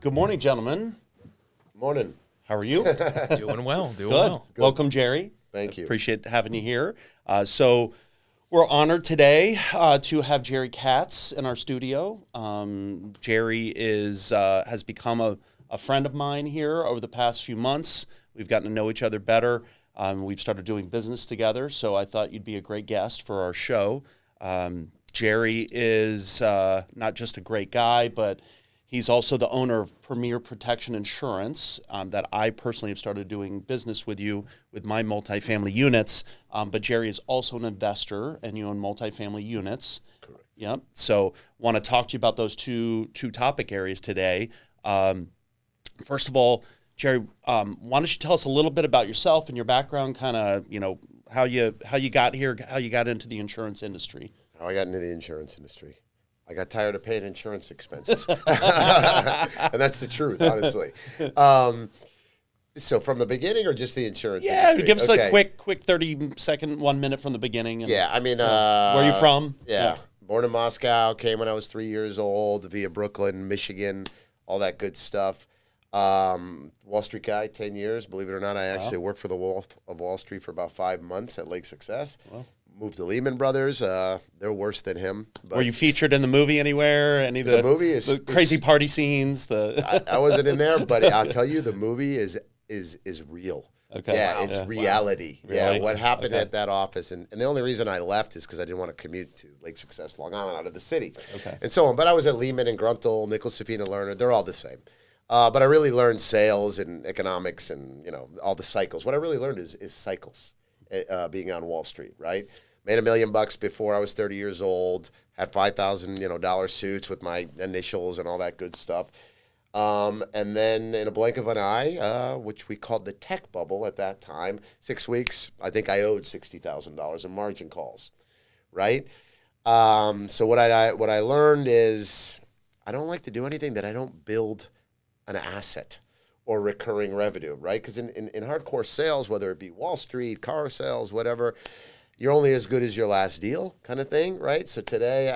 Good morning, gentlemen. Morning. How are you? Doing well. Doing Good. well. Welcome, Jerry. Thank you. Appreciate having you here. So we're honored today to have Jerry Katz in our studio. Jerry has become a friend of mine here over the past few months. We've gotten to know each other better. We've started doing business together, so I thought you'd be a great guest for our show. Jerry is not just a great guy, but he's also the owner of Premier Protection Insurance that I personally have started doing business with you with my multifamily units. But Jerry is also an investor, and you own multifamily units. Correct. Yep. So want to talk to you about those two topic areas today. First of all, Jerry, why don't you tell us a little bit about yourself and your background, kind of, how you got here, how you got into the insurance industry. How I got into the insurance industry. I got tired of paying insurance expenses. And that's the truth, honestly. So from the beginning or just the insurance industry? Give us a quick 30-second, 1 minute from the beginning. And, yeah, I mean... where are you from? Yeah. Born in Moscow, came when I was 3 years old, via Brooklyn, Michigan, all that good stuff. Wall Street guy, 10 years. Believe it or not, I actually worked for the Wolf of Wall Street for about 5 months at Lake Success. Wow. Moved to Lehman Brothers. They're worse than him. But were you featured in the movie anywhere? Any of the movie is the crazy party scenes? I wasn't in there, but I'll tell you, the movie is real. Okay. Yeah, it's reality. Wow. Yeah, Really? what happened at that office, and the only reason I left is because I didn't want to commute to Lake Success, Long Island, out of the city, and so on. But I was at Lehman and Grunthal, Nicholas Safina Lerner. They're all the same. But I really learned sales and economics and all the cycles. What I really learned is cycles. Being on Wall Street, right? Made $1 million before I was 30 years old. Had $5,000 suits with my initials and all that good stuff. And then in a blink of an eye, which we called the tech bubble at that time, 6 weeks, I think I owed $60,000 in margin calls, right? So what I learned is I don't like to do anything that I don't build an asset or recurring revenue, right? Because in hardcore sales, whether it be Wall Street, car sales, whatever, you're only as good as your last deal kind of thing, right? So today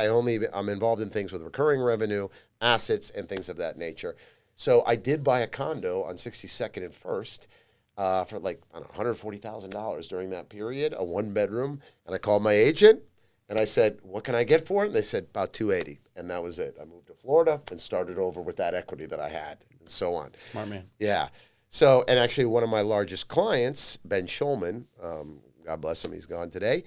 I'm involved in things with recurring revenue, assets, and things of that nature. So I did buy a condo on 62nd and 1st for like $140,000 during that period, a 1-bedroom. And I called my agent and I said, what can I get for it? And they said about $280,000. And that was it. I moved to Florida and started over with that equity that I had and so on. Smart man. Yeah. So, and actually one of my largest clients, Ben Schulman, God bless him, he's gone today.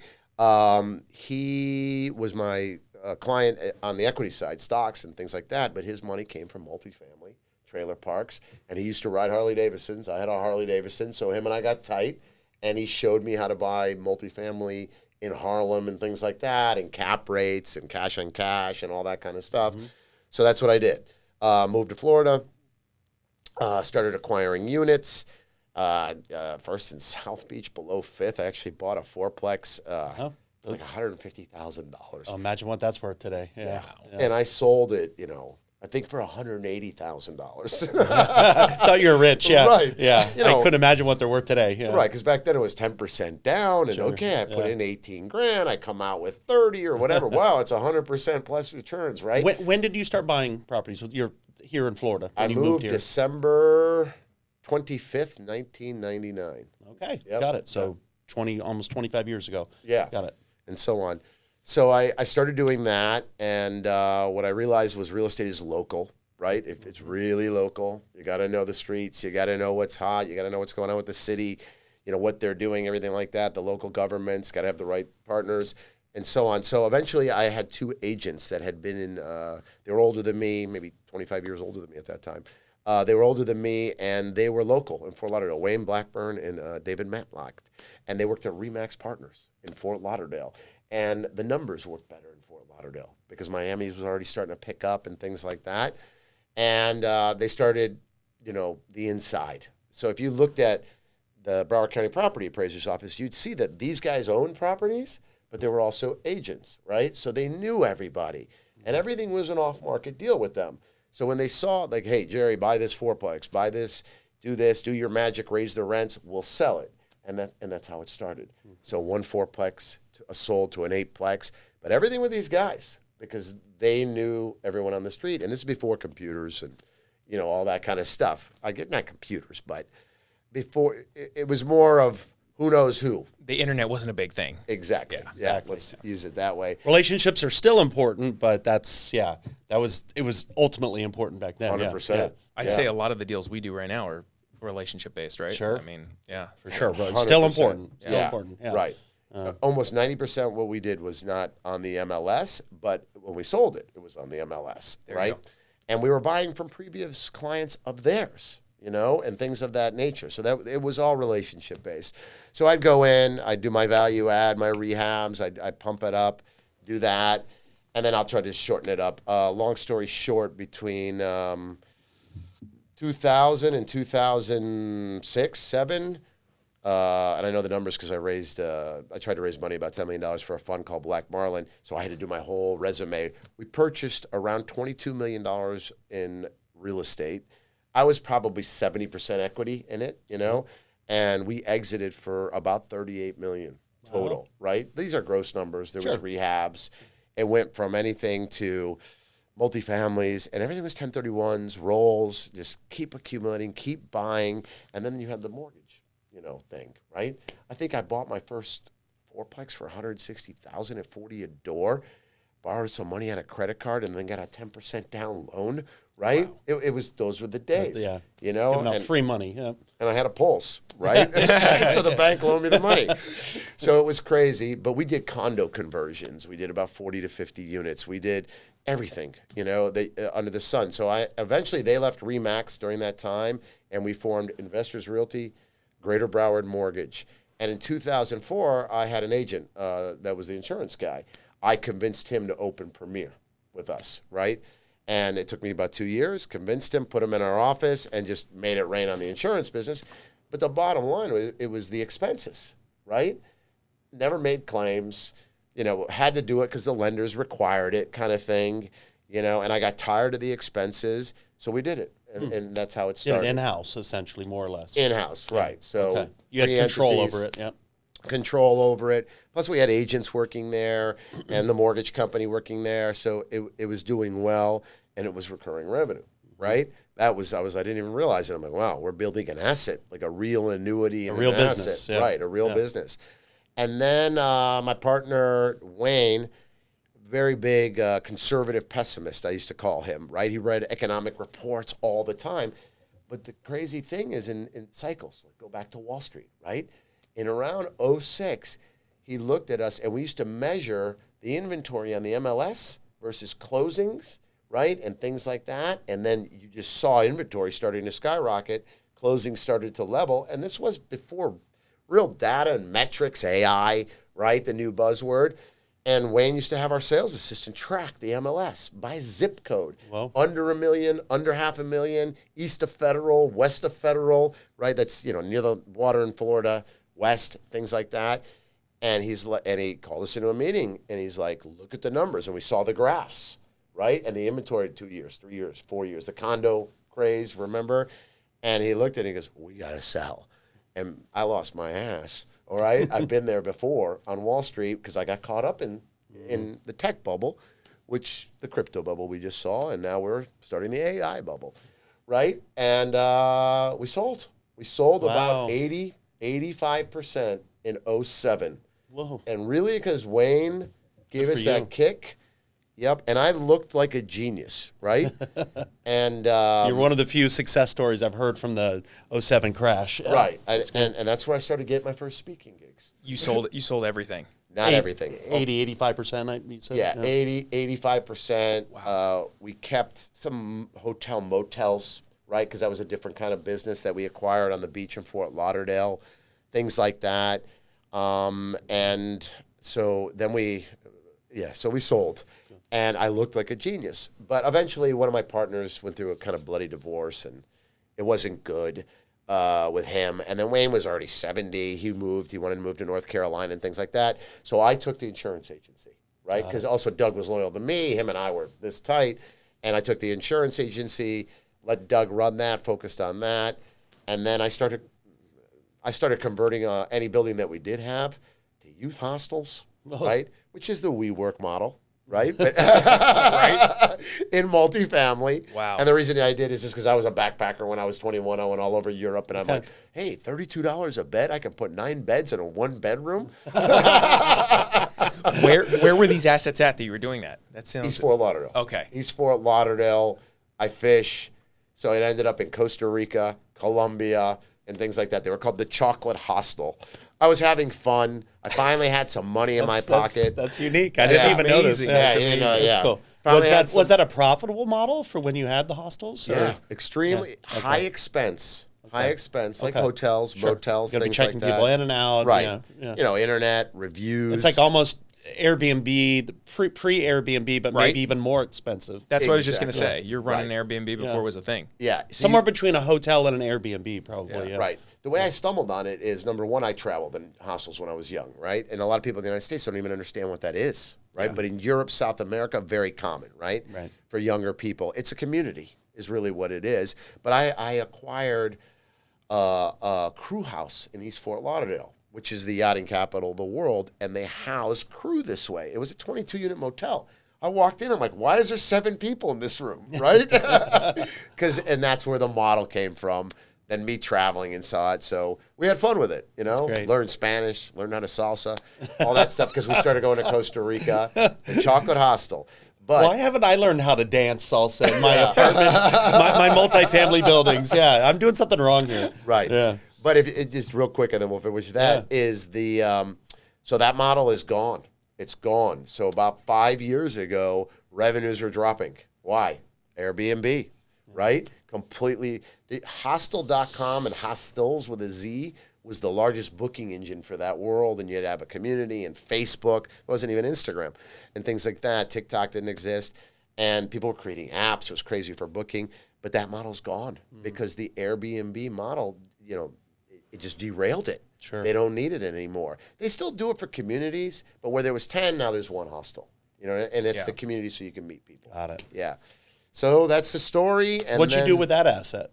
He was my client on the equity side, stocks and things like that, but his money came from multifamily, trailer parks, and he used to ride Harley Davidsons. I had a Harley Davidson, so him and I got tight, and he showed me how to buy multifamily in Harlem and things like that, and cap rates and cash on cash and all that kind of stuff. Mm-hmm. So that's what I did. Moved to Florida, started acquiring units. First in South Beach below 5th, I actually bought a fourplex, like $150,000. Oh, imagine what that's worth today. Yeah. And I sold it, I think for $180,000. Thought you were rich, yeah. Right. Yeah. I couldn't imagine what they're worth today. Yeah. Right, because back then it was 10% down, and I put in 18 grand, I come out with 30 or whatever. Wow, it's 100% plus returns, right? When did you start buying properties? You're here in Florida. I moved here? December 25th, 1999. Okay, got it. So almost 25 years ago. Yeah. Got it. And so on. So I started doing that, and what I realized was real estate is local, right? If it's really local, you got to know the streets, you got to know what's hot, you got to know what's going on with the city, what they're doing, everything like that. The local government's got to have the right partners, and so on. So eventually I had 2 agents that had been in, they were older than me, maybe 25 years older than me at that time. They were older than me, and they were local in Fort Lauderdale, Wayne Blackburn and David Matlock. And they worked at RE/MAX Partners in Fort Lauderdale. And the numbers worked better in Fort Lauderdale because Miami was already starting to pick up and things like that. And they started, the inside. So if you looked at the Broward County Property Appraiser's Office, you'd see that these guys owned properties, but they were also agents, right? So they knew everybody. And everything was an off-market deal with them. So when they saw, like, hey, Jerry, buy this fourplex, buy this, do your magic, raise the rents, we'll sell it. And that's how it started. So 1 fourplex sold to an 8plex, but everything with these guys because they knew everyone on the street. And this is before computers and, all that kind of stuff. I get not computers, but before it was more of who knows who. The internet wasn't a big thing. Exactly. Yeah, exactly. Let's use it that way. Relationships are still important, but it was ultimately important back then. 100%. Yeah. I'd say a lot of the deals we do right now are relationship based, right? Sure. I mean, yeah. For sure, but it's still 100%. important. Still important. Yeah. Right. Almost 90% what we did was not on the MLS, but when we sold it, it was on the MLS, right? And we were buying from previous clients of theirs, and things of that nature. So that it was all relationship based. So I'd go in, I'd do my value add, my rehabs, I'd pump it up, do that, and then I'll try to shorten it up. Long story short, between 2000 and 2006, 7. And I know the numbers because I tried to raise money, about $10 million for a fund called Black Marlin. So I had to do my whole resume. We purchased around $22 million in real estate. I was probably 70% equity in it, and we exited for about $38 million total, right? These are gross numbers. There was rehabs. It went from anything to multifamilies, and everything was 1031s, rolls, just keep accumulating, keep buying, and then you had the mortgage. Thing, right? I think I bought my first fourplex for $160,000 at $40 a door, borrowed some money on a credit card, and then got a 10% down loan, right? Wow. Those were the days, Giving out free money, and I had a pulse, right? So the bank loaned me the money. So it was crazy, but we did condo conversions. We did about 40 to 50 units. We did everything, under the sun. So eventually they left Remax during that time, and we formed Investors Realty, Greater Broward Mortgage. And in 2004, I had an agent that was the insurance guy. I convinced him to open Premier with us, right? And it took me about 2 years, convinced him, put him in our office, and just made it rain on the insurance business. But the bottom line was it was the expenses, right? Never made claims, had to do it because the lenders required it kind of thing, and I got tired of the expenses, so we did it. And that's how it started. In-house, essentially, more or less. In-house, right. So you had control over it, Control over it. Plus, we had agents working there and the mortgage company working there. So it was doing well, and it was recurring revenue, right? I didn't even realize it. I'm like, wow, we're building an asset, like a real annuity and a real an business, asset. Right, a real business. And then my partner, Wayne, very big conservative pessimist, I used to call him, right? He read economic reports all the time. But the crazy thing is in cycles, like go back to Wall Street, right? In around 2006, he looked at us, and we used to measure the inventory on the MLS versus closings, right? And things like that. And then you just saw inventory starting to skyrocket. Closings started to level. And this was before real data and metrics, AI, right? The new buzzword. And Wayne used to have our sales assistant track the MLS by zip code. Wow. Under $1 million, under $500,000, east of Federal, west of Federal, right? That's, near the water in Florida, west, things like that. And he called us into a meeting, and he's like, look at the numbers. And we saw the graphs, right? And the inventory 2 years, 3 years, 4 years, the condo craze, remember? And he looked at it and he goes, we got to sell. And I lost my ass. All right, I've been there before on Wall Street because I got caught up in the tech bubble, which the crypto bubble we just saw, and now we're starting the AI bubble, right? And we sold. We sold about 85% in 2007. Whoa. And really because Wayne gave us that kick. Yep, and I looked like a genius, right? And you're one of the few success stories I've heard from the 2007 crash. Right, and that's where I started getting my first speaking gigs. You sold everything. Not everything. 80, 85%, you said? Yeah, 80, 85%. Wow. We kept some hotel motels, right? Because that was a different kind of business that we acquired on the beach in Fort Lauderdale, things like that. And so then we sold. And I looked like a genius. But eventually, one of my partners went through a kind of bloody divorce, and it wasn't good with him. And then Wayne was already 70. He moved. He wanted to move to North Carolina and things like that. So I took the insurance agency, right? Because also Doug was loyal to me. Him and I were this tight. And I took the insurance agency, let Doug run that, focused on that. And then I started converting any building that we did have to youth hostels, right? Which is the WeWork model. right? But Right? in multifamily. Wow. And the reason I did is just because I was a backpacker when I was 21. I went all over Europe, and I'm like, hey, $32 a bed? I can put 9 beds in a 1-bedroom? Where were these assets at that you were doing that? That sounds East Fort Lauderdale. Okay. East Fort Lauderdale. I fish. So it ended up in Costa Rica, Colombia, and things like that. They were called the Chocolate Hostel. I was having fun. I finally had some money in my pocket. That's unique. I didn't even know this. amazing. Yeah, That's you know, amazing. yeah. cool. Finally had Was that a profitable model for when you had the hostels? or- Yeah, extremely high expense. High expense, like hotels, motels, You gotta be things checking like that. people in and out. Right. Yeah. You know, internet, reviews. It's like almost Airbnb, the pre-Airbnb, but Right. maybe even more expensive. That's what I was just going to Exactly. say. You're running Airbnb before it was a thing. yeah. So Somewhere between a hotel and an Airbnb, probably. Yeah. Right. The way I stumbled on it is, number one, I traveled in hostels when I was young, right? And a lot of people in the United States don't even understand what that is, right? But in Europe, South America, very common, right? Right. For younger people. It's a community is really what it is. But I acquired a crew house in East Fort Lauderdale, which is the yachting capital of the world, and they house crew this way. It was a 22-unit motel. I walked in, I'm like, why is there 7 people in this room, right? And that's where the model came from. Then me traveling and saw it, so we had fun with it, you know? great. Learned Spanish, learned how to salsa, all that stuff, because we started going to Costa Rica, the Chocolate Hostel. But Why haven't I learned how to dance salsa in my apartment, my multifamily buildings? Yeah, I'm doing something wrong here. Right. Yeah. But if it just real quick, and then we'll finish that, is the so that model is gone. It's gone. So about 5 years ago, revenues are dropping. Why? Airbnb, right? Completely. The hostel.com and hostels with a Z was the largest booking engine for that world, and you'd have a community, and Facebook. It wasn't even Instagram and things like that. TikTok didn't exist, and people were creating apps. It was crazy for booking, but that model's gone because the Airbnb model, you know, it just derailed it. Sure. They don't need it anymore. They still do it for communities, but where there was 10, now there's 1 hostel. You know, and it's the community so you can meet people. Got it. Yeah. So that's the story. And What'd you do with that asset?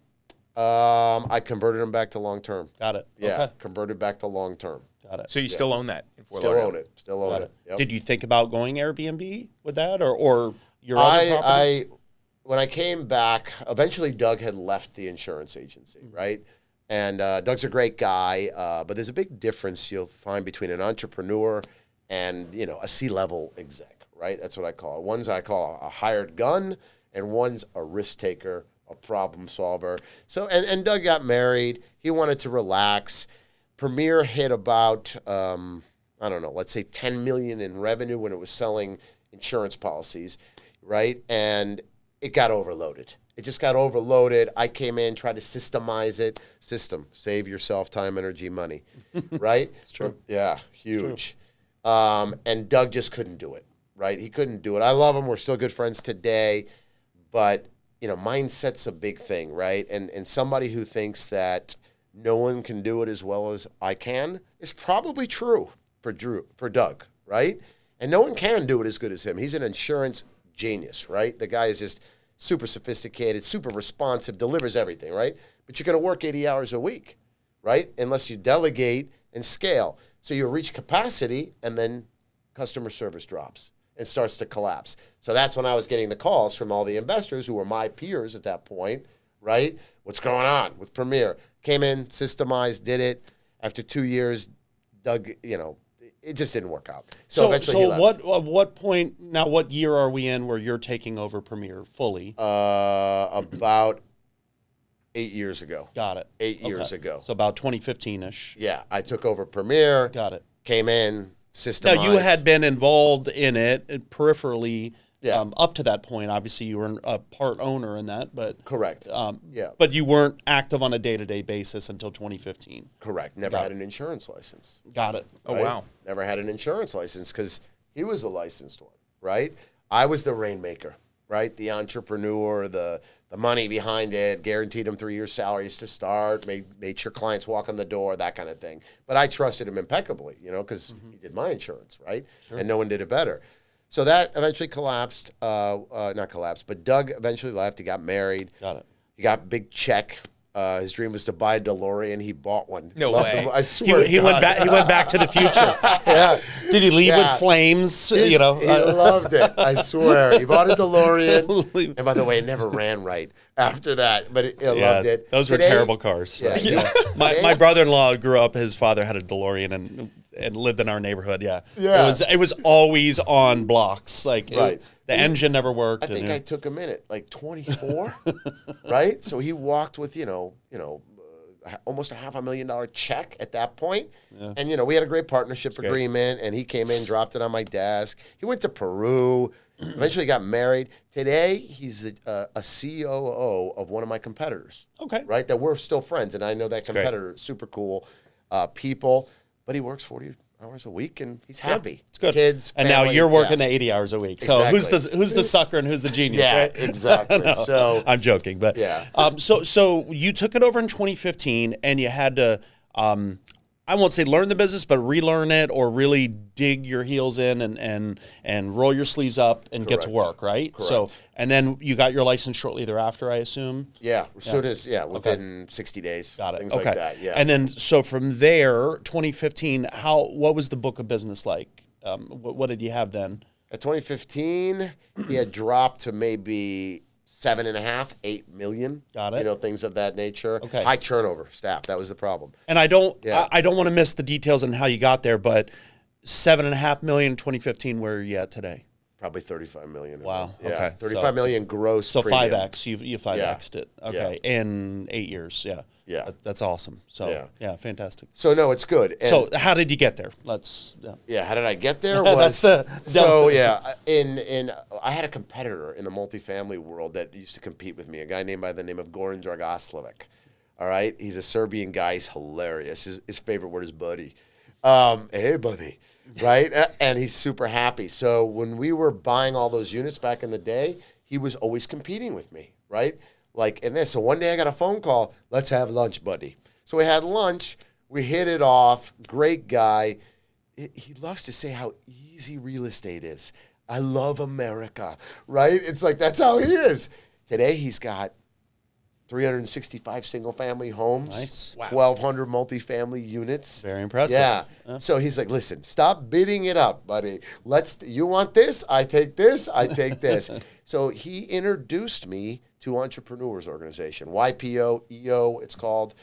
I converted them back to long term. Got it. Yeah, Okay. converted back to long term. Got it. So you still own that in Fort Still Lauderdale? own it. Still own it. Yep. Did you think about going Airbnb with that, or your other properties? When I came back, eventually Doug had left the insurance agency, right? And Doug's a great guy, but there's a big difference you'll find between an entrepreneur and, you know, a C-level exec, right? That's what I call it. One's I call a hired gun, and one's a risk taker, a problem solver. So, and Doug got married. He wanted to relax. Premier hit about, I don't know, let's say 10 million in revenue when it was selling insurance policies, right? And it got overloaded. It just got overloaded. I came in, tried to systemize it. Save yourself time, energy, money, right? It's true. Yeah, huge. And Doug just couldn't do it, right? He couldn't do it. I love him. We're still good friends today. But, you know, mindset's a big thing, right? And somebody who thinks that no one can do it as well as I can is probably true for Doug, right? And no one can do it as good as him. He's an insurance genius, right? The guy is just super sophisticated, super responsive, delivers everything, right? But you're going to work 80 hours a week, right? Unless you delegate and scale. So you reach capacity, and then customer service drops and starts to collapse. So that's when I was getting the calls from all the investors who were my peers at that point, right? What's going on with Premier? Came in, systemized, did it. After 2 years, Doug, you know, it just didn't work out. So eventually he left. what point, now what year are we in where you're taking over Premier fully? About 8 years ago. Got it. 8 years Okay. ago. So about 2015-ish. Yeah, I took over Premier. Got it. Came in, systemized. Now, you had been involved in it peripherally Yeah. up to that point. Obviously, you were a part owner in that, but Correct. Yeah. but you weren't active on a day-to-day basis until 2015. Correct. Never had an insurance license. Got it. Oh, right? wow. Never had an insurance license because he was the licensed one, right? I was the rainmaker, right? The entrepreneur, the money behind it, guaranteed him 3 years' salaries to start, made sure clients walk in the door, that kind of thing. But I trusted him impeccably, you know, because he did my insurance, right? Sure. And no one did it better. So that eventually collapsed, not collapsed, but Doug eventually left. He got married. Got it. He got a big check His dream was to buy a DeLorean. He bought one. No Loved way. him. I swear. He went back. He went back to the future. Yeah. Did he leave with flames? He loved it. I swear. He bought a DeLorean. And by the way, it never ran right after that, but he loved it. Those were terrible cars. Yeah. My brother-in-law grew up. His father had a DeLorean and lived in our neighborhood. Yeah. It was always on blocks. Like the engine never worked. I think I took him in at like 24, right? So he walked with almost a $500,000 check at that point. Yeah. And we had a great partnership agreement, and he came in, dropped it on my desk. He went to Peru, eventually got married. Today he's a COO of one of my competitors. Okay. Right? That we're still friends, and I know that competitor, super cool people, but he works 40 hours a week, and he's happy. Yeah, it's good. Kids, and family, now you're working the 80 hours a week. So exactly. who's the sucker and who's the genius? Yeah, right? exactly. No, so I'm joking, but yeah. So you took it over in 2015, and you had to I won't say learn the business, but relearn it or really dig your heels in and roll your sleeves up and get to work, right? Correct. So, and then you got your license shortly thereafter, I assume? Yeah, as soon as, within 60 days. Got it. Things okay. like that, yeah. And then, so from there, 2015, what was the book of business like? What did you have then? At 2015, he had dropped to maybe 7.5, 8 million. Got it. Things of that nature. Okay. High turnover staff. That was the problem. And I don't want to miss the details on how you got there, but 7.5 million in 2015. Where are you at today? Probably 35 million. Wow. Yeah. Okay. 35 million gross. So premium. 5x. You 5x'd it. Okay. In 8 years. Yeah. Yeah. That's awesome. So yeah, fantastic. So no, it's good. And so how did you get there? How did I get there? I had a competitor in the multifamily world that used to compete with me, a guy named by the name of Goran Dragoslovic. All right, he's a Serbian guy. He's hilarious. His favorite word is buddy. Hey, buddy. Right? And he's super happy. So when we were buying all those units back in the day, he was always competing with me, right? Like in this. So one day I got a phone call, let's have lunch, buddy. So we had lunch. We hit it off. Great guy. He loves to say how easy real estate is. I love America, right? It's like, that's how he is. Today he's got 365 single-family homes, nice. Wow. 1,200 multifamily units. Very impressive. Yeah. So he's like, listen, stop bidding it up, buddy. You want this? I take this. I take this. So he introduced me to Entrepreneurs Organization, YPO, EO, it's called.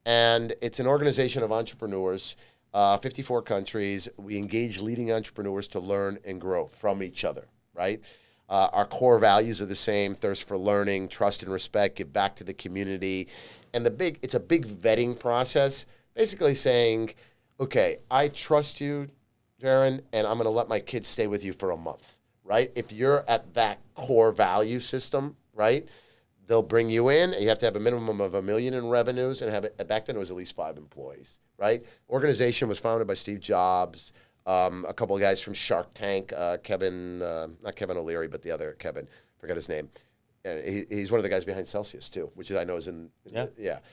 And it's an organization of entrepreneurs, 54 countries. We engage leading entrepreneurs to learn and grow from each other, right? Our core values are the same: thirst for learning, trust and respect, give back to the community. And it's a big vetting process, basically saying, okay, I trust you, Jerron, and I'm going to let my kids stay with you for a month, right? If you're at that core value system, right, they'll bring you in. And you have to have a minimum of $1 million in revenues, and back then it was at least 5 employees, right? Organization was founded by Steve Jobs, a couple of guys from Shark Tank, Kevin, not Kevin O'Leary, but the other Kevin, forgot his name. He's one of the guys behind Celsius too, which I know is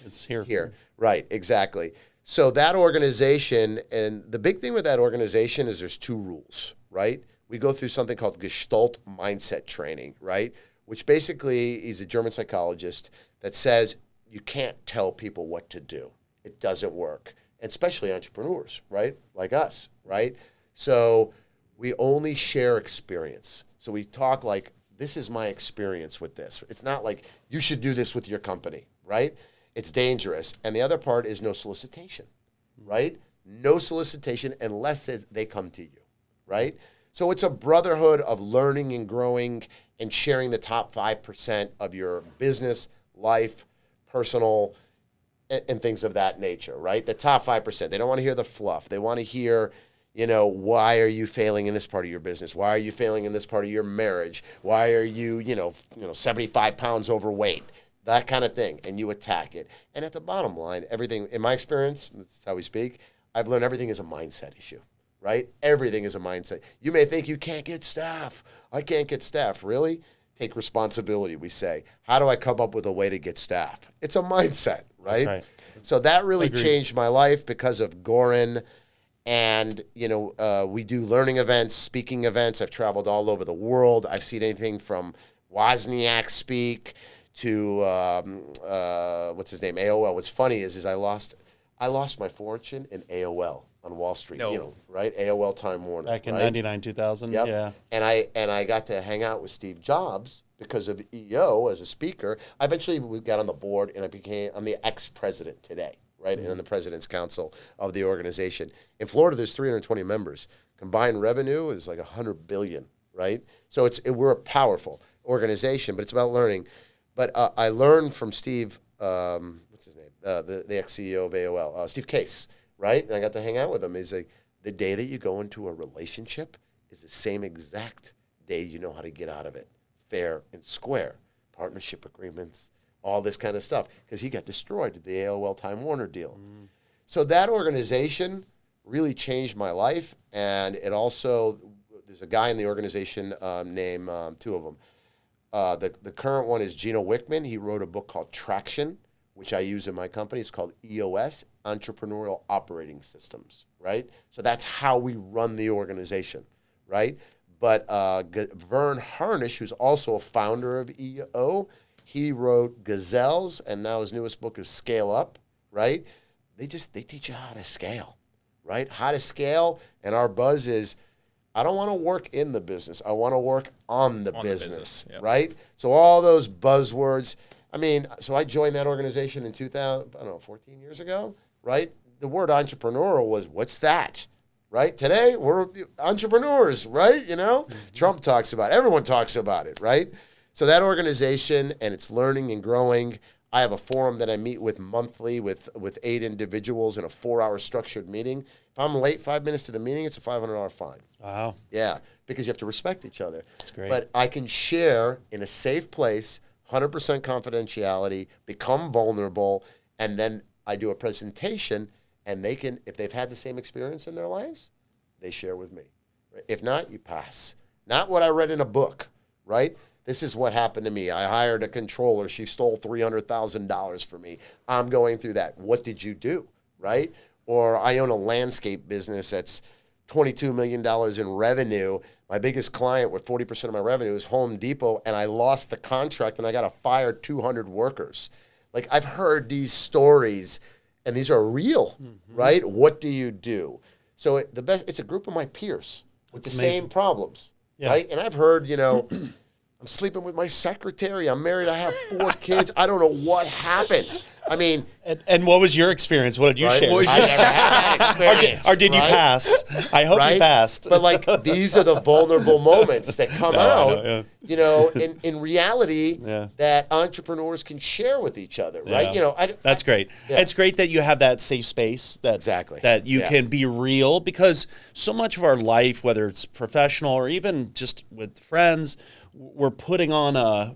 it's here. Here, right, exactly. So that organization, and the big thing with that organization is there's 2 rules, right? We go through something called Gestalt mindset training, right? Which basically, he's a German psychologist that says you can't tell people what to do. It doesn't work. And especially entrepreneurs, right? Like us, right? So we only share experience. So we talk like, this is my experience with this. It's not like you should do this with your company, right? It's dangerous. And the other part is no solicitation, right? No solicitation unless they come to you, right? So it's a brotherhood of learning and growing and sharing the top 5% of your business, life, personal, and things of that nature, right? The top 5%. They don't want to hear the fluff. They want to hear, why are you failing in this part of your business? Why are you failing in this part of your marriage? Why are you, 75 pounds overweight? That kind of thing. And you attack it. And at the bottom line, everything, in my experience, this is how we speak, I've learned everything is a mindset issue, right? Everything is a mindset. You may think you can't get staff. I can't get staff. Really? Take responsibility, we say. How do I come up with a way to get staff? It's a mindset, right? That's right. So that really changed my life because of Goran. And, we do learning events, speaking events. I've traveled all over the world. I've seen anything from Wozniak speak to what's his name, AOL. What's funny is I lost my fortune in AOL on Wall Street. No. You know, right? AOL Time Warner. Back in right? 99, 2000. Yep. Yeah. And I got to hang out with Steve Jobs because of EO as a speaker. I eventually got on the board, and I'm the ex-president today, right? And I'm the president's council of the organization. In Florida, there's 320 members. Combined revenue is like $100 billion, right? So we're a powerful organization, but it's about learning. But I learned from Steve, what's his name? The ex-CEO of AOL, Steve Case, right? And I got to hang out with him. He's like, the day that you go into a relationship is the same exact day you know how to get out of it. Fair and square. Partnership agreements, all this kind of stuff. Because he got destroyed at the AOL Time Warner deal. So that organization really changed my life. And it also, there's a guy in the organization named, two of them. The current one is Gino Wickman. He wrote a book called Traction, which I use in my company. It's called EOS, Entrepreneurial Operating Systems, right? So that's how we run the organization, right? But Vern Harnish, who's also a founder of EO, he wrote Gazelles, and now his newest book is Scale Up, right? They teach you how to scale, right? How to scale, and our buzz is, I don't want to work in the business. I want to work on the business, yep. right? So all those buzzwords. I mean, so I joined that organization in 14 years ago, right? The word entrepreneurial was, what's that, right? Today, we're entrepreneurs, right? You know, Trump talks about it. Everyone talks about it, right? So that organization, and it's learning and growing. I have a forum that I meet with monthly with 8 individuals in a 4-hour structured meeting. If I'm late 5 minutes to the meeting, it's a $500 fine. Wow. Yeah, because you have to respect each other. That's great. But I can share in a safe place, 100% confidentiality, become vulnerable, and then I do a presentation, and they can, if they've had the same experience in their lives, they share with me. Right? If not, you pass. Not what I read in a book, right? This is what happened to me. I hired a controller. She stole $300,000 from me. I'm going through that. What did you do, right? Or I own a landscape business that's $22 million in revenue. My biggest client with 40% of my revenue is Home Depot, and I lost the contract, and I got to fire 200 workers. Like, I've heard these stories, and these are real, right? What do you do? So it's a group of my peers with That's the amazing. same problems, Yeah. right? And I've heard, you know, I'm sleeping with my secretary. I'm married. I have 4 kids. I don't know what happened. I mean, And what was your experience? What did you right? share? I never had that experience. Or did you right? pass? I hope you passed. But like, these are the vulnerable moments that come No, I out, know, yeah. you know, in reality, Yeah. that entrepreneurs can share with each other, right? Yeah. You know, That's great. Yeah. It's great that you have that safe space that Exactly. that you Yeah. can be real, because so much of our life, whether it's professional or even just with friends, we're putting on a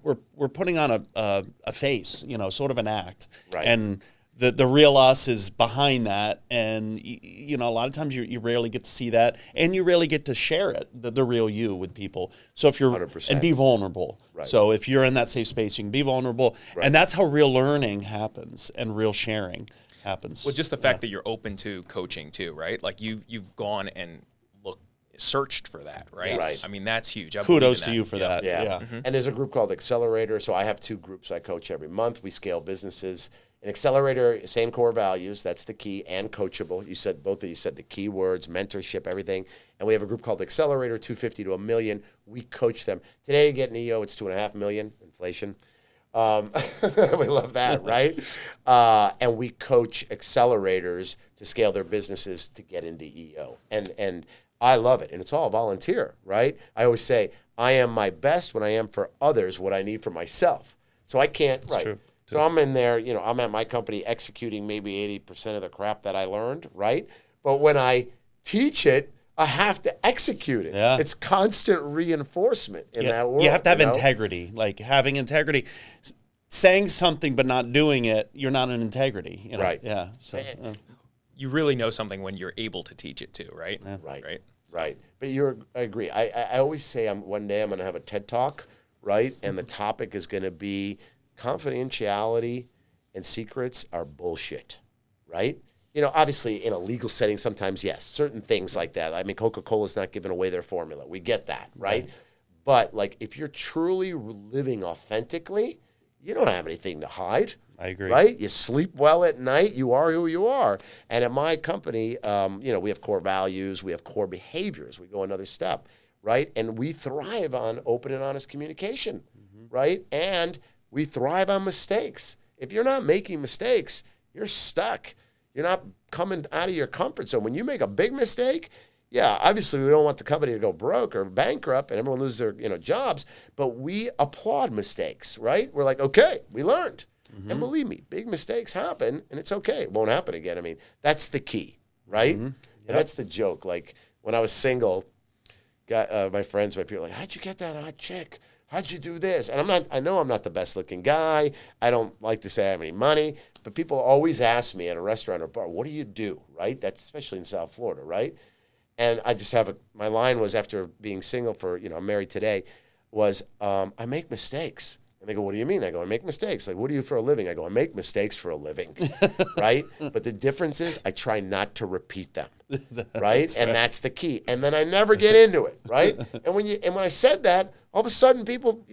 face, you know, sort of an act, Right. and the real us is behind that, and you know, a lot of times you rarely get to see that, and you rarely get to share it, the real you, with people. So if you're 100%. and be vulnerable. Right. So if you're in that safe space, you can be vulnerable, Right. and that's how real learning happens and real sharing happens. Well, just the fact that you're open to coaching too, right? Like you've gone and searched for that, right? Right. I mean, that's huge. I Kudos believe in to you for that. Yeah. Yeah. And there's a group called Accelerator. So I have 2 groups I coach every month. We scale businesses. An Accelerator, same core values. That's the key. And Coachable. You said, both of you said the key words, mentorship, everything. And we have a group called Accelerator, 250 to $1 million. We coach them. Today, you get an EO, it's $2.5 million, inflation. We love that, right? And we coach accelerators to scale their businesses to get into EO. And I love it. And it's all volunteer, right? I always say, I am my best when I am for others what I need for myself. So I can't, right. true. So I'm in there, you know, I'm at my company executing maybe 80% of the crap that I learned, right? But when I teach it, I have to execute it. Yeah. It's constant reinforcement in that world. You have to have you know? integrity, like having integrity. Saying something but not doing it, you're not in integrity. You know? Right. Yeah. So, You really know something when you're able to teach it too, right? Right. Right. Right. But I agree. I always say one day I'm going to have a TED Talk, right? And the topic is going to be confidentiality and secrets are bullshit, right? You know, obviously in a legal setting, sometimes, yes, certain things like that. I mean, Coca-Cola's not giving away their formula. We get that, right? But like if you're truly living authentically, you don't have anything to hide. I agree. Right? You sleep well at night. You are who you are. And at my company, we have core values. We have core behaviors. We go another step, right? And we thrive on open and honest communication, right? And we thrive on mistakes. If you're not making mistakes, you're stuck. You're not coming out of your comfort zone. When you make a big mistake, yeah, obviously we don't want the company to go broke or bankrupt and everyone lose their jobs, but we applaud mistakes, right? We're like, okay, we learned. And believe me, big mistakes happen, and it's okay. It won't happen again. I mean, that's the key, right? And that's the joke. Like, when I was single, got my friends, my people, like, how'd you get that hot chick? How'd you do this? And I know I'm not the best-looking guy. I don't like to say I have any money, but people always ask me at a restaurant or bar, what do you do, right? That's especially in South Florida, right? And I just have my line was, after being single for, I'm married today, was, I make mistakes. And they go, what do you mean? I go, I make mistakes. Like, what do you for a living? I go, I make mistakes for a living, right? But the difference is I try not to repeat them, right? And that's the key. And then I never get into it, right? And when I said that, all of a sudden people,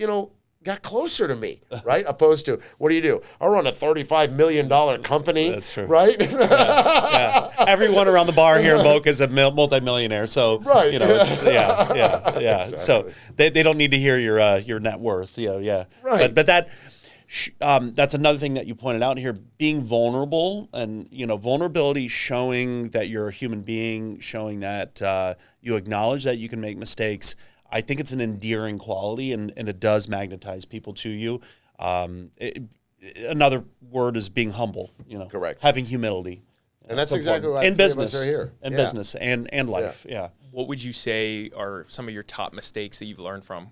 got closer to me, right? Opposed to, what do? I run a $35 million company. That's true. Right? Yeah. Everyone around the bar here in Boca is a multimillionaire. So, right. It's, Exactly. So they don't need to hear your net worth. Yeah. Right. But that's another thing that you pointed out here, being vulnerable and, vulnerability, showing that you're a human being, showing that you acknowledge that you can make mistakes. I think it's an endearing quality, and it does magnetize people to you. Another word is being humble, Correct. Having humility. And that's exactly why in business are here. In business and life, yeah. What would you say are some of your top mistakes that you've learned from,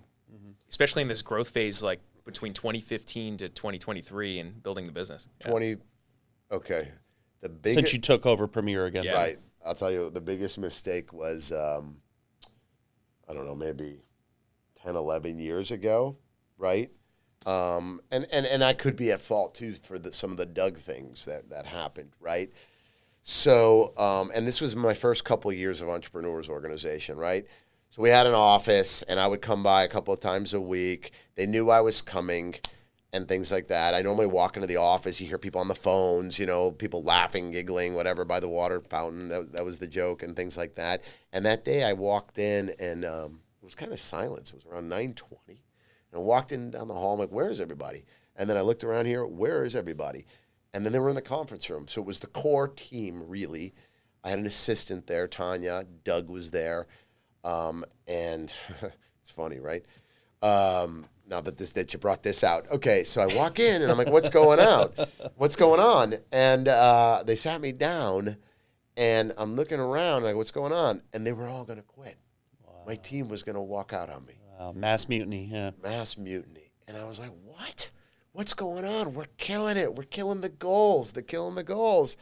especially in this growth phase, like between 2015 to 2023 and building the business? Okay. Since you took over Premier again. Yeah. Right. I'll tell you, the biggest mistake was, I don't know, maybe 10, 11 years ago, right? And I could be at fault, too, for some of the Doug things that happened, right? So, and this was my first couple of years of Entrepreneurs Organization, right? So we had an office, and I would come by a couple of times a week. They knew I was coming and things like that. I normally walk into the office. You hear people on the phones, people laughing, giggling, whatever, by the water fountain. That was the joke and things like that. And that day I walked in, and it was kind of silence. It was around 9:20. And I walked in down the hall. I'm like, where is everybody? And then I looked around here. Where is everybody? And then they were in the conference room. So it was the core team, really. I had an assistant there, Tanya. Doug was there. And it's funny, right? Now that you brought this out. Okay, so I walk in, and I'm like, what's going on? What's going on? And they sat me down, and I'm looking around, like, what's going on? And they were all going to quit. Wow. My team was going to walk out on me. Wow. Mass mutiny, yeah. Mass mutiny. And I was like, what? What's going on? We're killing it. We're killing the goals. They're killing the goals.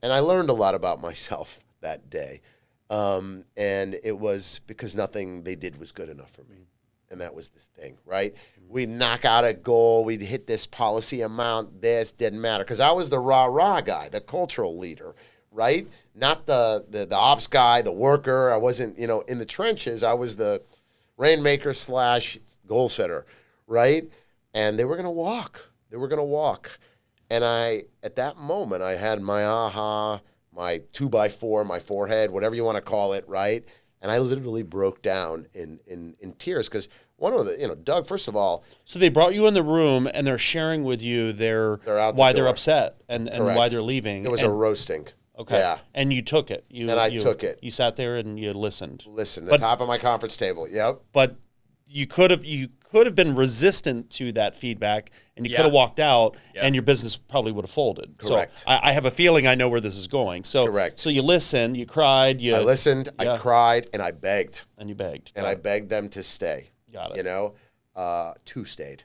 And I learned a lot about myself that day. And it was because nothing they did was good enough for me. And that was the thing, right? We'd knock out a goal. We'd hit this policy amount. This didn't matter. Because I was the rah-rah guy, the cultural leader, right? Not the ops guy, the worker. I wasn't, in the trenches. I was the rainmaker / goal setter, right? And they were going to walk. They were going to walk. And at that moment, I had my aha, my 2x4, my forehead, whatever you want to call it, right? And I literally broke down in tears because one of the, Doug, first of all. So they brought you in the room and they're sharing with you why they're upset and why they're leaving. It was a roasting. Okay. Yeah. And you took it. I took it. You sat there and you listened. The top of my conference table. Yep. But you could have been resistant to that feedback, and you could have walked out, and your business probably would have folded. Correct. So I have a feeling I know where this is going. So correct. So you listened, you cried, I listened, I cried, and I begged. And you begged. And I begged them to stay. Got it. 2 stayed.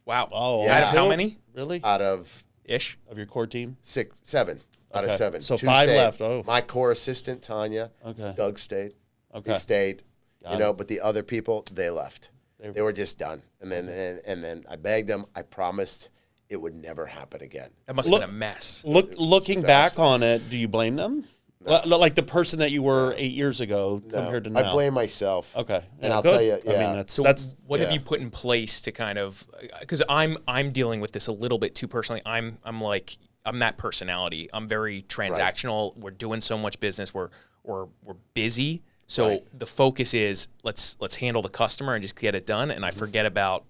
Wow. Oh, yeah. Out of how many? Really? Out of of your core team? 7. Out of 7. So 2 5 stayed. left. Oh. My core assistant, Tanya. Okay. Doug stayed. Okay. He stayed. Got it. But the other people, they left. They were just done. And then I begged them. I promised it would never happen again. That must have been a mess. Looking back on it, do you blame them? Like the person that you were 8 years ago compared to now. I blame myself. Okay. And I'll tell you, I mean, that's what have you put in place to kind of, because I'm dealing with this a little bit too personally. I'm that personality. I'm very transactional. Right. We're doing so much business. We're busy. So the focus is let's handle the customer and just get it done. And I forget about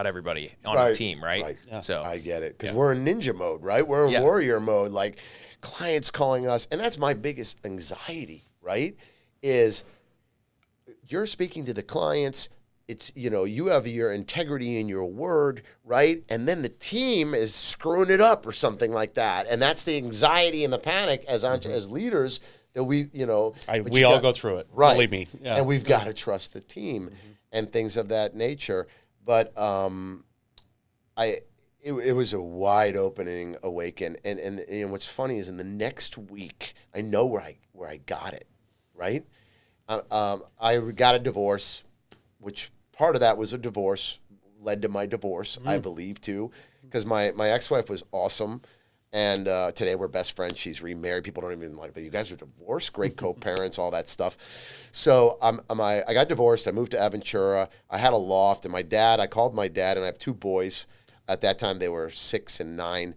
everybody on the team, right? Right. Yeah. So I get it, because we're in ninja mode, right? We're in warrior mode. Like clients calling us, and that's my biggest anxiety, right? Is you're speaking to the clients. It's, you have your integrity in your word, right? And then the team is screwing it up or something like that. And that's the anxiety and the panic as leaders that we all go through it. Right. Believe me. Yeah. And we've got to trust the team and things of that nature. But it was a wide opening awaken. And what's funny is in the next week, I know where I got it, right? I got a divorce, which part of that was a divorce, led to my divorce, I believe, too, because my ex-wife was awesome, and today we're best friends. She's remarried. People don't even like that. You guys are divorced? Great co-parents, all that stuff. So I got divorced. I moved to Aventura. I had a loft, and I called my dad, and I have two boys. At that time, they were 6 and 9.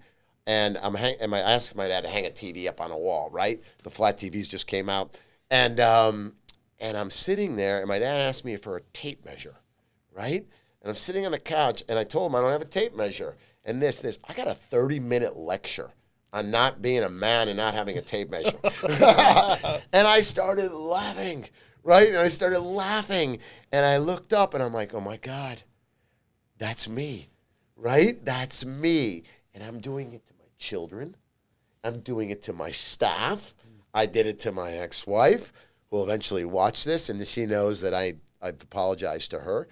And I asked my dad to hang a TV up on a wall, right? The flat TVs just came out. And I'm sitting there, and my dad asked me for a tape measure, right? And I'm sitting on the couch, and I told him I don't have a tape measure. And this. I got a 30-minute lecture on not being a man and not having a tape measure. And I started laughing, right? And I looked up, and I'm like, oh, my God, that's me, right? That's me. And I'm doing it to my children. I'm doing it to my staff. I did it to my ex-wife, who will eventually watch this, and she knows that I've apologized to her,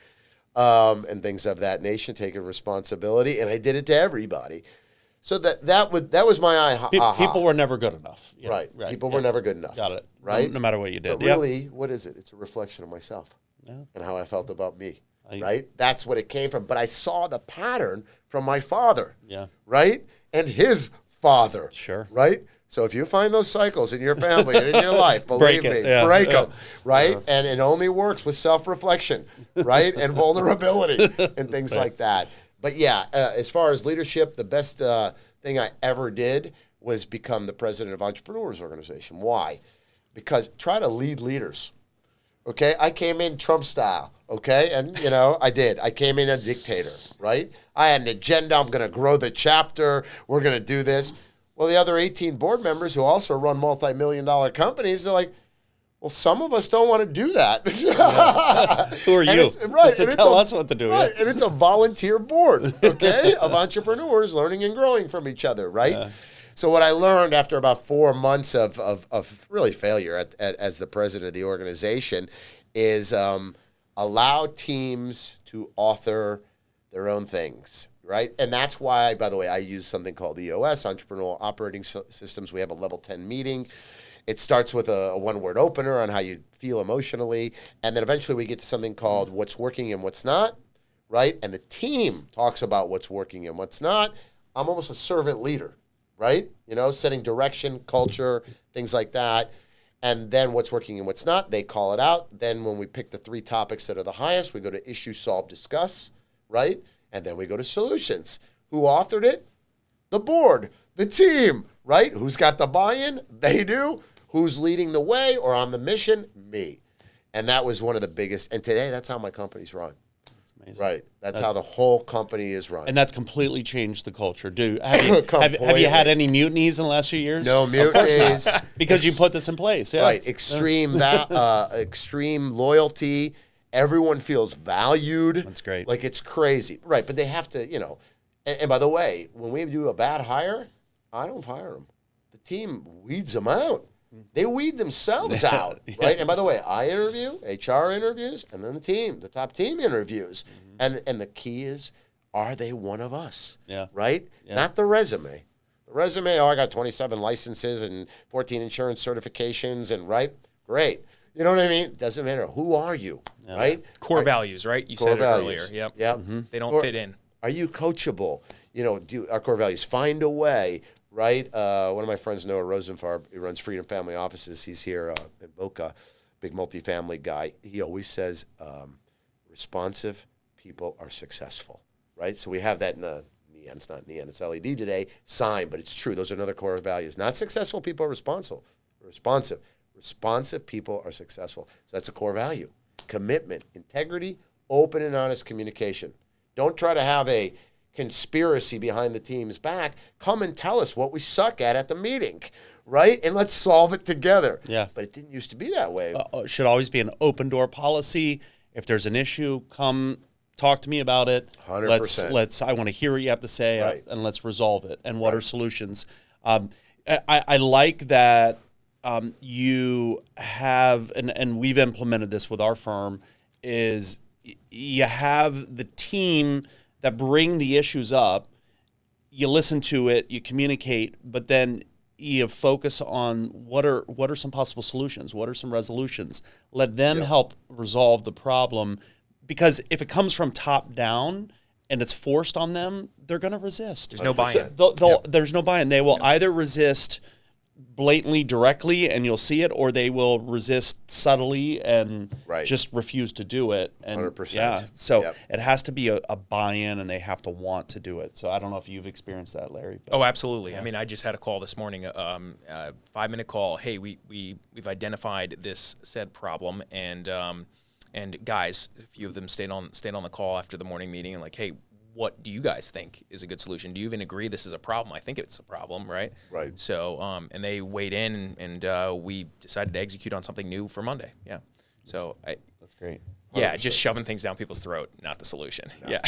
and things of that nation, taking responsibility, and I did it to everybody. So that was my aha. People were never good enough. Yeah, right. People were never good enough. Got it. Right? No matter what you did. But really, what is it? It's a reflection of myself and how I felt about me. Right? That's what it came from. But I saw the pattern from my father. Yeah. Right? And his father. Sure. Right? So if you find those cycles in your family and in your life, believe me, break them, right? Yeah. And it only works with self-reflection, right? And vulnerability and things like that. But as far as leadership, the best thing I ever did was become the president of Entrepreneurs Organization. Why? Because try to lead leaders, okay? I came in Trump style, okay? And, I did. I came in a dictator, right? I had an agenda. I'm going to grow the chapter. We're going to do this. Well, the other 18 board members who also run multi-million-dollar companies, they're like, well, some of us don't want to do that. Who are you to tell us what to do? Right, and it's a volunteer board, okay, of entrepreneurs learning and growing from each other, right? Yeah. So what I learned after about 4 months of really failure as the president of the organization is allow teams to author their own things. Right? And that's why, by the way, I use something called EOS, Entrepreneurial Operating Systems. We have a level 10 meeting. It starts with a one-word opener on how you feel emotionally. And then eventually we get to something called what's working and what's not, right? And the team talks about what's working and what's not. I'm almost a servant leader, right? Setting direction, culture, things like that. And then what's working and what's not, they call it out. Then when we pick the 3 topics that are the highest, we go to issue, solve, discuss, right? And then we go to solutions. Who authored it? The board, the team, right? Who's got the buy-in? They do. Who's leading the way or on the mission? Me. And that was one of the biggest. And today, that's how my company's run. That's amazing. Right. That's how the whole company is run. And that's completely changed the culture. Have you had any mutinies in the last few years? No mutinies. Because you put this in place. Yeah. Right. Extreme loyalty. Everyone feels valued. That's great. Like, it's crazy. Right, but they have to, and by the way, when we do a bad hire, I don't fire them. The team weeds them out. They weed themselves out, right? And by the way, I interview, HR interviews, and then the top team interviews. Mm-hmm. And the key is, are they one of us? Yeah. Right? Yeah. Not the resume. The resume, I got 27 licenses and 14 insurance certifications, and right? Great. You know what I mean? Doesn't matter. Who are you, right? Core values, right? You said it earlier. Yep. Mm-hmm. They don't fit in. Are you coachable? Do our core values. Find a way. right? One of my friends, Noah Rosenfarb, he runs Freedom Family Offices. He's here in Boca, big multifamily guy. He always says, responsive people are successful, right? So we have that in neon. It's not neon, it's LED today, sign, but it's true. Those are another core values. Not successful people are responsive. Responsive people are successful. So that's a core value. Commitment, integrity, open and honest communication. Don't try to have a conspiracy behind the team's back. Come and tell us what we suck at the meeting, right? And let's solve it together. Yeah. But it didn't used to be that way. It should always be an open door policy. If there's an issue, come talk to me about it. 100%. I want to hear what you have to say, Right. and let's resolve it. And what are solutions? I like that you have, and we've implemented this with our firm, is you have the team that bring the issues up, you listen to it, you communicate, but then you focus on what are some possible solutions, what are some resolutions. Let them help resolve the problem, because if it comes from top down and it's forced on them, they're going to resist. There's no buy-in. There's no buy-in. They will either resist blatantly, directly, and you'll see it, or they will resist subtly and just refuse to do it. And 100%. Yeah, so it has to be a buy-in, and they have to want to do it. So I don't know if you've experienced that, Larry. But, oh, absolutely. I mean, I just had a call this morning, a 5-minute call. Hey, we've identified this said problem, and guys, a few of them stayed on the call after the morning meeting, and like, hey, what do you guys think is a good solution? Do you even agree this is a problem? I think it's a problem, right? Right. So, and they weighed in, and we decided to execute on something new for Monday. Yeah. So that's great. Yeah, just shoving things down people's throat, not the solution. Yeah,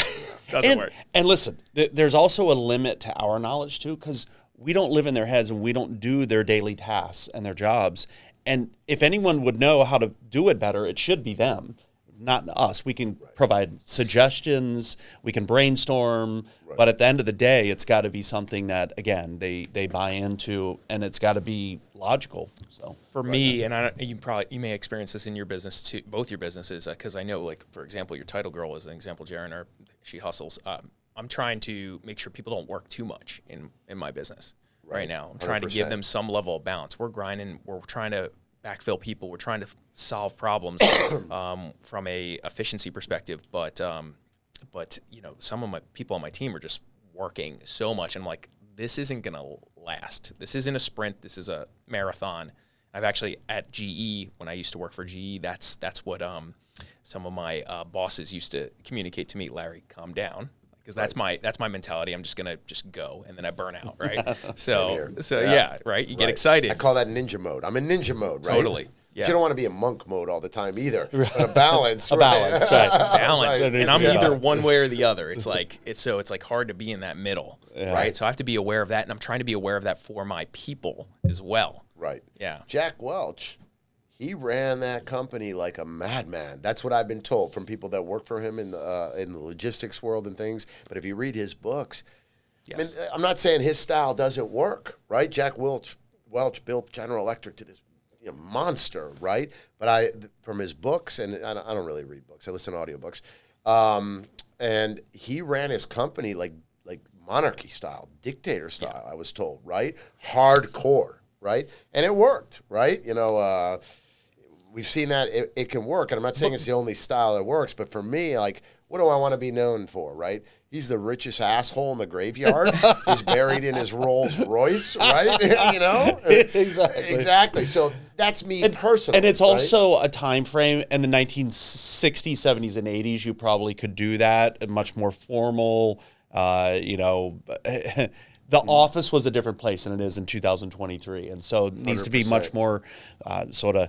doesn't work. And listen, there's also a limit to our knowledge too, because we don't live in their heads and we don't do their daily tasks and their jobs. And if anyone would know how to do it better, it should be them, not us. We can provide suggestions, we can brainstorm, but at the end of the day, it's got to be something that, again, they buy into, and it's got to be logical. So for me, and you may experience this in your business too, both your businesses, because I know, like, for example, your title girl is an example, Jerron, she hustles. I'm trying to make sure people don't work too much in my business right now. I'm trying to give them some level of balance. We're grinding. We're trying to backfill people. We're trying to solve problems from a efficiency perspective. But you know, some of my people on my team are just working so much. And I'm like, this isn't going to last. This isn't a sprint. This is a marathon. I've actually, at GE, when I used to work for GE, that's what some of my bosses used to communicate to me. Larry, calm down. Because that's my mentality. I'm just gonna go, and then I burn out, right? So yeah, right. You get excited. I call that ninja mode. I'm in ninja mode, right? Totally. Yeah. You don't want to be in monk mode all the time either. But a balance, balance, right? Balance, and I'm either one way or the other. It's like it's like hard to be in that middle, right? So I have to be aware of that, and I'm trying to be aware of that for my people as well. Right. Yeah. Jack Welch, he ran that company like a madman. That's what I've been told from people that work for him in the logistics world and things. But if you read his books, I mean, I'm not saying his style doesn't work, right? Jack Welch built General Electric to this monster, right? But from his books, and I don't really read books. I listen to audiobooks. And he ran his company like monarchy style, dictator style, I was told, right? Hardcore, right? And it worked, right? You know, we've seen that it can work, and I'm not saying it's the only style that works, but for me, like, what do I want to be known for, right? He's the richest asshole in the graveyard. He's buried in his Rolls Royce, right? You know? Exactly. So that's me personally. And it's also a time frame in the 1960s, 70s, and 80s. You probably could do that, a much more formal, you know. The office was a different place than it is in 2023, and so it needs to be much more sort of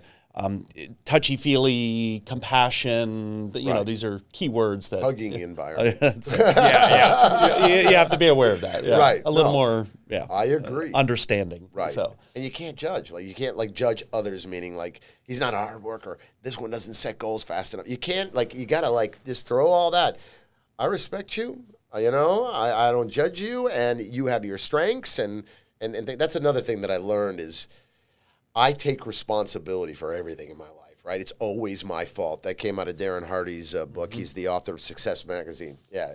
touchy-feely, compassion. You know, these are key words that hugging environment. You have to be aware of that. Yeah. Right, a little more. Yeah, I agree. Understanding. Right. So, and you can't judge. Like, you can't judge others. Meaning, like, he's not a hard worker. This one doesn't set goals fast enough. You can't. You gotta just throw all that. I respect you. You know, I don't judge you, and you have your strengths, and that's another thing that I learned is I take responsibility for everything in my life, right? It's always my fault. That came out of Darren Hardy's book. He's the author of Success Magazine. Yeah,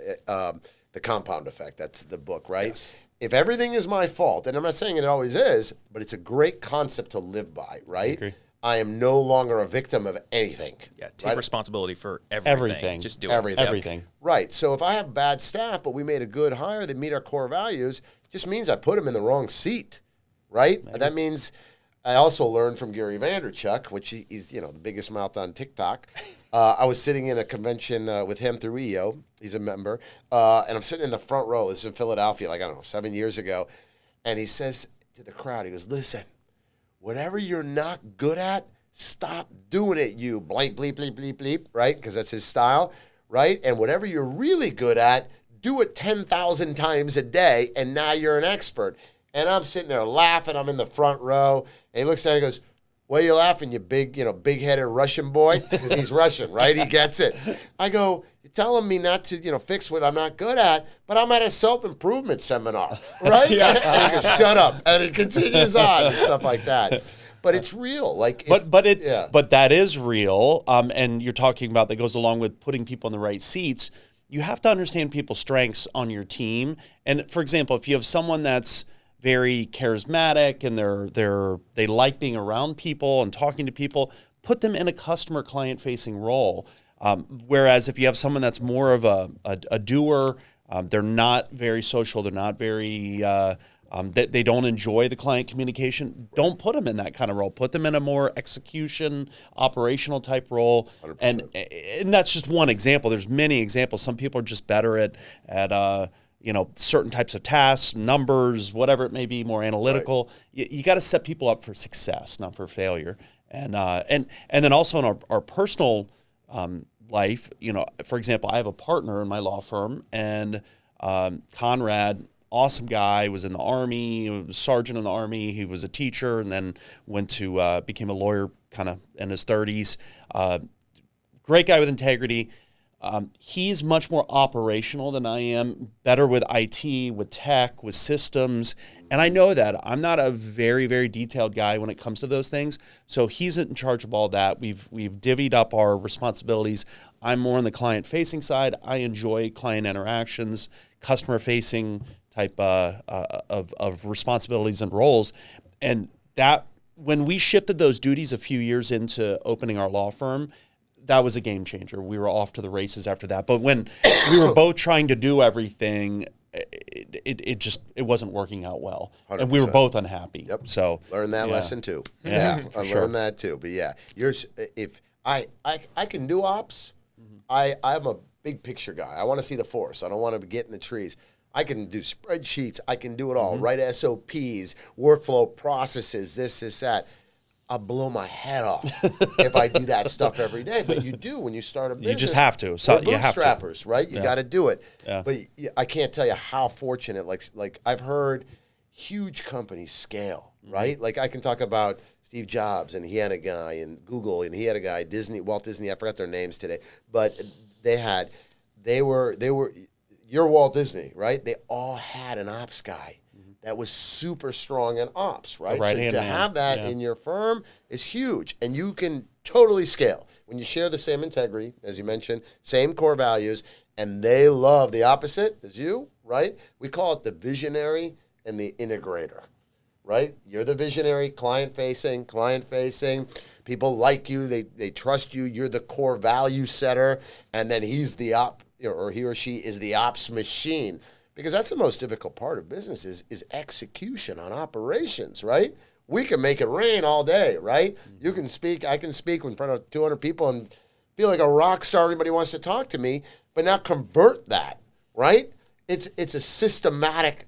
The Compound Effect. That's the book, right? Yes. If everything is my fault, and I'm not saying it always is, but it's a great concept to live by, right? I agree. I am no longer a victim of anything. Yeah, take right? responsibility for everything. Everything. Just do Everything. it. Everything. Right. So if I have bad staff, but we made a good hire that meet our core values, it just means I put them in the wrong seat, right? Maybe. That means I also learned from Gary Vaynerchuk, which he's the biggest mouth on TikTok. I was sitting in a convention with him through EO. He's a member. And I'm sitting in the front row. This is in Philadelphia, 7 years ago. And he says to the crowd, he goes, listen, whatever you're not good at, stop doing it, you bleep, bleep, bleep, bleep, bleep, right? Because that's his style, right? And whatever you're really good at, do it 10,000 times a day, and now you're an expert. And I'm sitting there laughing. I'm in the front row. And he looks at me and goes, why are you laughing, you big-headed Russian boy? Because he's Russian, right? He gets it. I go, you're telling me not to, fix what I'm not good at, but I'm at a self-improvement seminar, right? Yeah. And he goes, shut up. And it continues on and stuff like that. But it's real. But that is real. And you're talking about that goes along with putting people in the right seats. You have to understand people's strengths on your team. And for example, if you have someone that's very charismatic and they like being around people and talking to people, put them in a customer client facing role. Whereas if you have someone that's more of a doer, they're not very social, they're not very they don't enjoy the client communication, don't put them in that kind of role. Put them in a more execution, operational type role. 100%. And that's just one example. There's many examples. Some people are just better at certain types of tasks, numbers, whatever it may be, more analytical. Right. You got to set people up for success, not for failure. And then also in our personal life, for example, I have a partner in my law firm, and Conrad, awesome guy, was in the Army, was a sergeant in the Army. He was a teacher and then went to became a lawyer kind of in his 30s. Great guy with integrity. He's much more operational than I am, better with IT, with tech, with systems. And I know that. I'm not a very, very detailed guy when it comes to those things. So he's in charge of all that. We've divvied up our responsibilities. I'm more on the client-facing side. I enjoy client interactions, customer-facing type of responsibilities and roles. And that when we shifted those duties a few years into opening our law firm, that was a game changer. We were off to the races after that. But when we were both trying to do everything, it wasn't working out well, 100%. And we were both unhappy. Yep. So learn that lesson too. Yeah, I learned that too. But yeah, if I can do ops, I'm a big picture guy. I want to see the forest. I don't want to get in the trees. I can do spreadsheets. I can do it all. Write SOPs, workflow processes, this, that. I'll blow my head off if I do that stuff every day. But you do when you start a business. You just have to. So you have to. Right? You got to do it. Yeah. But I can't tell you how fortunate. Like I've heard huge companies scale. Right? Like I can talk about Steve Jobs, and he had a guy, and Google, and he had a guy, Walt Disney. I forgot their names today, but they were your Walt Disney, right? They all had an ops guy that was super strong in ops, right? So to have that in your firm is huge, and you can totally scale when you share the same integrity, as you mentioned, same core values, and they love the opposite as you, right? We call it the visionary and the integrator, right? You're the visionary, client-facing. People like you, they trust you. You're the core value setter, and then he's the or he or she is the ops machine. Because that's the most difficult part of business is execution on operations, right? We can make it rain all day, right? You can speak, I can speak in front of 200 people and feel like a rock star. Everybody wants to talk to me, but now convert that, right? It's a systematic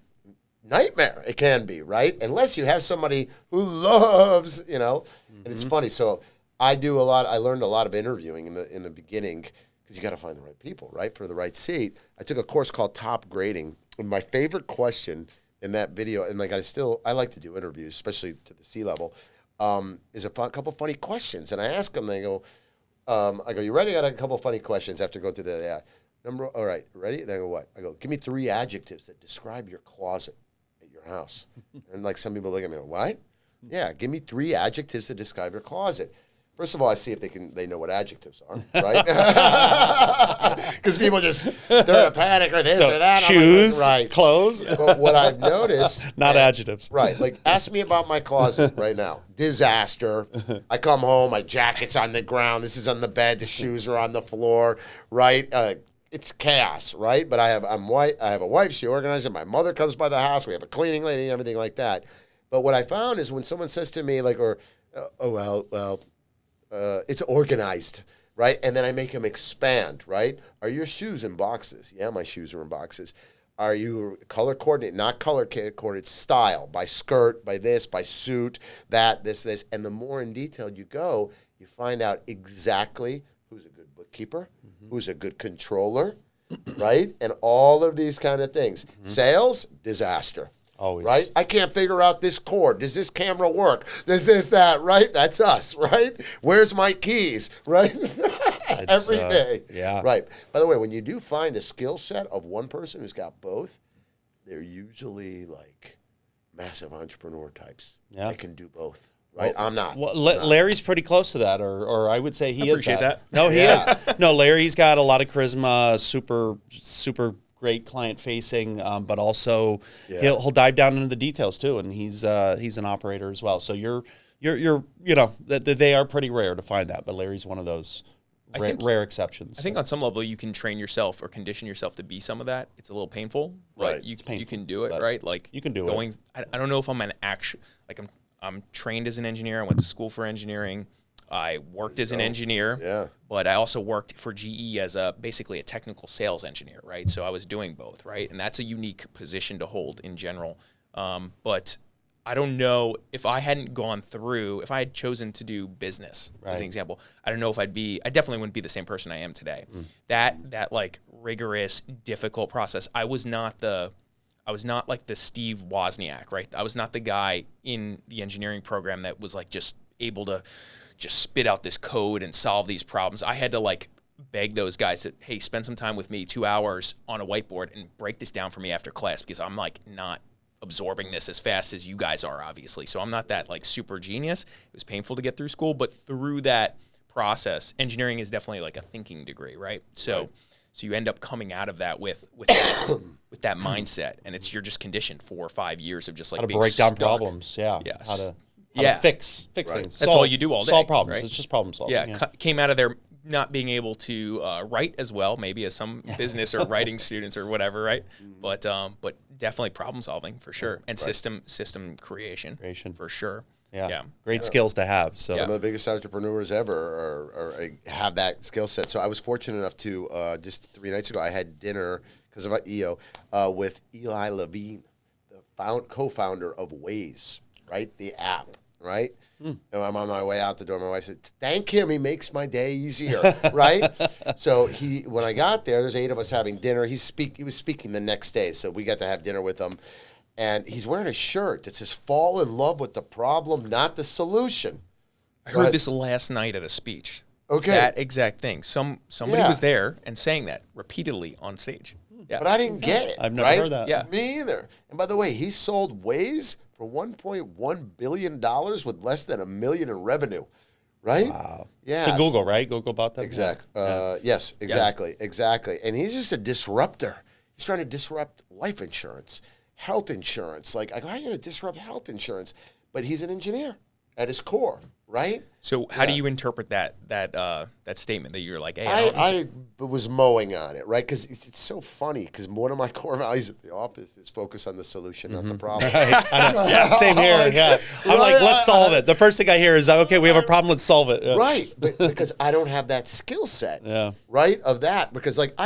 nightmare. It can be, right? Unless you have somebody who loves, and it's funny. So I learned a lot of interviewing in the beginning, because you got to find the right people, right, for the right seat. I took a course called Top Grading, and my favorite question in that video, and I like to do interviews, especially to the C-level, is a couple funny questions. And I ask them, they go, you ready? I got a couple funny questions after going through the number. All right, ready? They go, what? I go, give me 3 adjectives that describe your closet at your house. And some people look at me and go, what? Yeah, give me 3 adjectives that describe your closet. First of all, I see if they know what adjectives are, right? Because people they're in a panic or this or that. Shoes, right. clothes. But what I've noticed. Not adjectives. Right. Like, ask me about my closet right now. Disaster. I come home, my jacket's on the ground. This is on the bed. The shoes are on the floor, right? It's chaos, right? But I'm white. I have a wife. She organizes it. My mother comes by the house. We have a cleaning lady and everything like that. But what I found is when someone says to me, like, it's organized, right? And then I make them expand, right? Are your shoes in boxes? Yeah, my shoes are in boxes. Are you color coordinated? Not color coordinated, style, by skirt, by this, by suit, that, this. And the more in detail you go, you find out exactly who's a good bookkeeper, who's a good controller, right? And all of these kind of things. Sales, disaster. Always. Right? I can't figure out this cord. Does this camera work? Does this, that, right? That's us, right? Where's my keys, right? Every day. Yeah. Right. By the way, when you do find a skill set of one person who's got both, they're usually like massive entrepreneur types. Yeah. They can do both. Right? I'm not. Well, Larry's pretty close to that, or I would say he is appreciate that. No, he is. No, Larry's got a lot of charisma, super great client facing, but also he'll dive down into the details too, and he's an operator as well. So you're they are pretty rare to find that, but Larry's one of those rare exceptions. I think on some level you can train yourself or condition yourself to be some of that. It's a little painful, but right. you can do it, right? Like you can do it. I don't know if I'm I'm trained as an engineer. I went to school for engineering. I worked as an engineer, but I also worked for GE as basically a technical sales engineer, right? So I was doing both, right? And that's a unique position to hold in general. But I don't know if I had chosen to do business, as an example, I don't know if I definitely wouldn't be the same person I am today. That like rigorous, difficult process. I was not like the Steve Wozniak, right? I was not the guy in the engineering program that was like just able to just spit out this code and solve these problems. I had to like beg those guys to, hey, spend some time with me, 2 hours on a whiteboard and break this down for me after class, because I'm like not absorbing this as fast as you guys are, obviously. So I'm not that like super genius. It was painful to get through school, but through that process, engineering is definitely like a thinking degree, right? So you end up coming out of that with that mindset, and you're just conditioned 4 or 5 years of just like how to being break down stuck. problems, Yes. how to fix things. That's all you do all day. Solve problems. Right? It's just problem solving. Came out of there not being able to write as well, maybe as some business or writing students or whatever, right? But definitely problem solving for sure, and system creation for sure. Yeah. Great skills to have. So some of the biggest entrepreneurs ever have that skill set. So I was fortunate enough to just 3 nights ago I had dinner because of EO with Eli Levine, the co-founder of Waze, right? The app, right? And I'm on my way out the door. My wife said, "Thank him. He makes my day easier." Right? So when I got there's 8 of us having dinner. He was speaking the next day, so we got to have dinner with him. And he's wearing a shirt that says, "Fall in love with the problem, not the solution." I heard this last night at a speech. Okay. That exact thing. Somebody was there and saying that repeatedly on stage. Yeah. But I didn't get it. I've never heard that. Yeah. Me either. And by the way, he sold Waze for $1.1 billion with less than $1 million in revenue. Right? Wow. Yeah. To Google, right? Google bought that. Exactly. Yes, exactly. Exactly. And he's just a disruptor. He's trying to disrupt life insurance, health insurance. Like, how are you going to disrupt health insurance? But he's an engineer at his core, right? So how do you interpret that statement that you're like, hey, I was mowing on it, right? Because it's so funny, because one of my core values at the office is focus on the solution, not the problem. Yeah, same here. Yeah. I'm like, let's solve it. The first thing I hear is, okay, we have a problem, let's solve it. Yeah. Right. But because I don't have that skill set, right, of that. Because like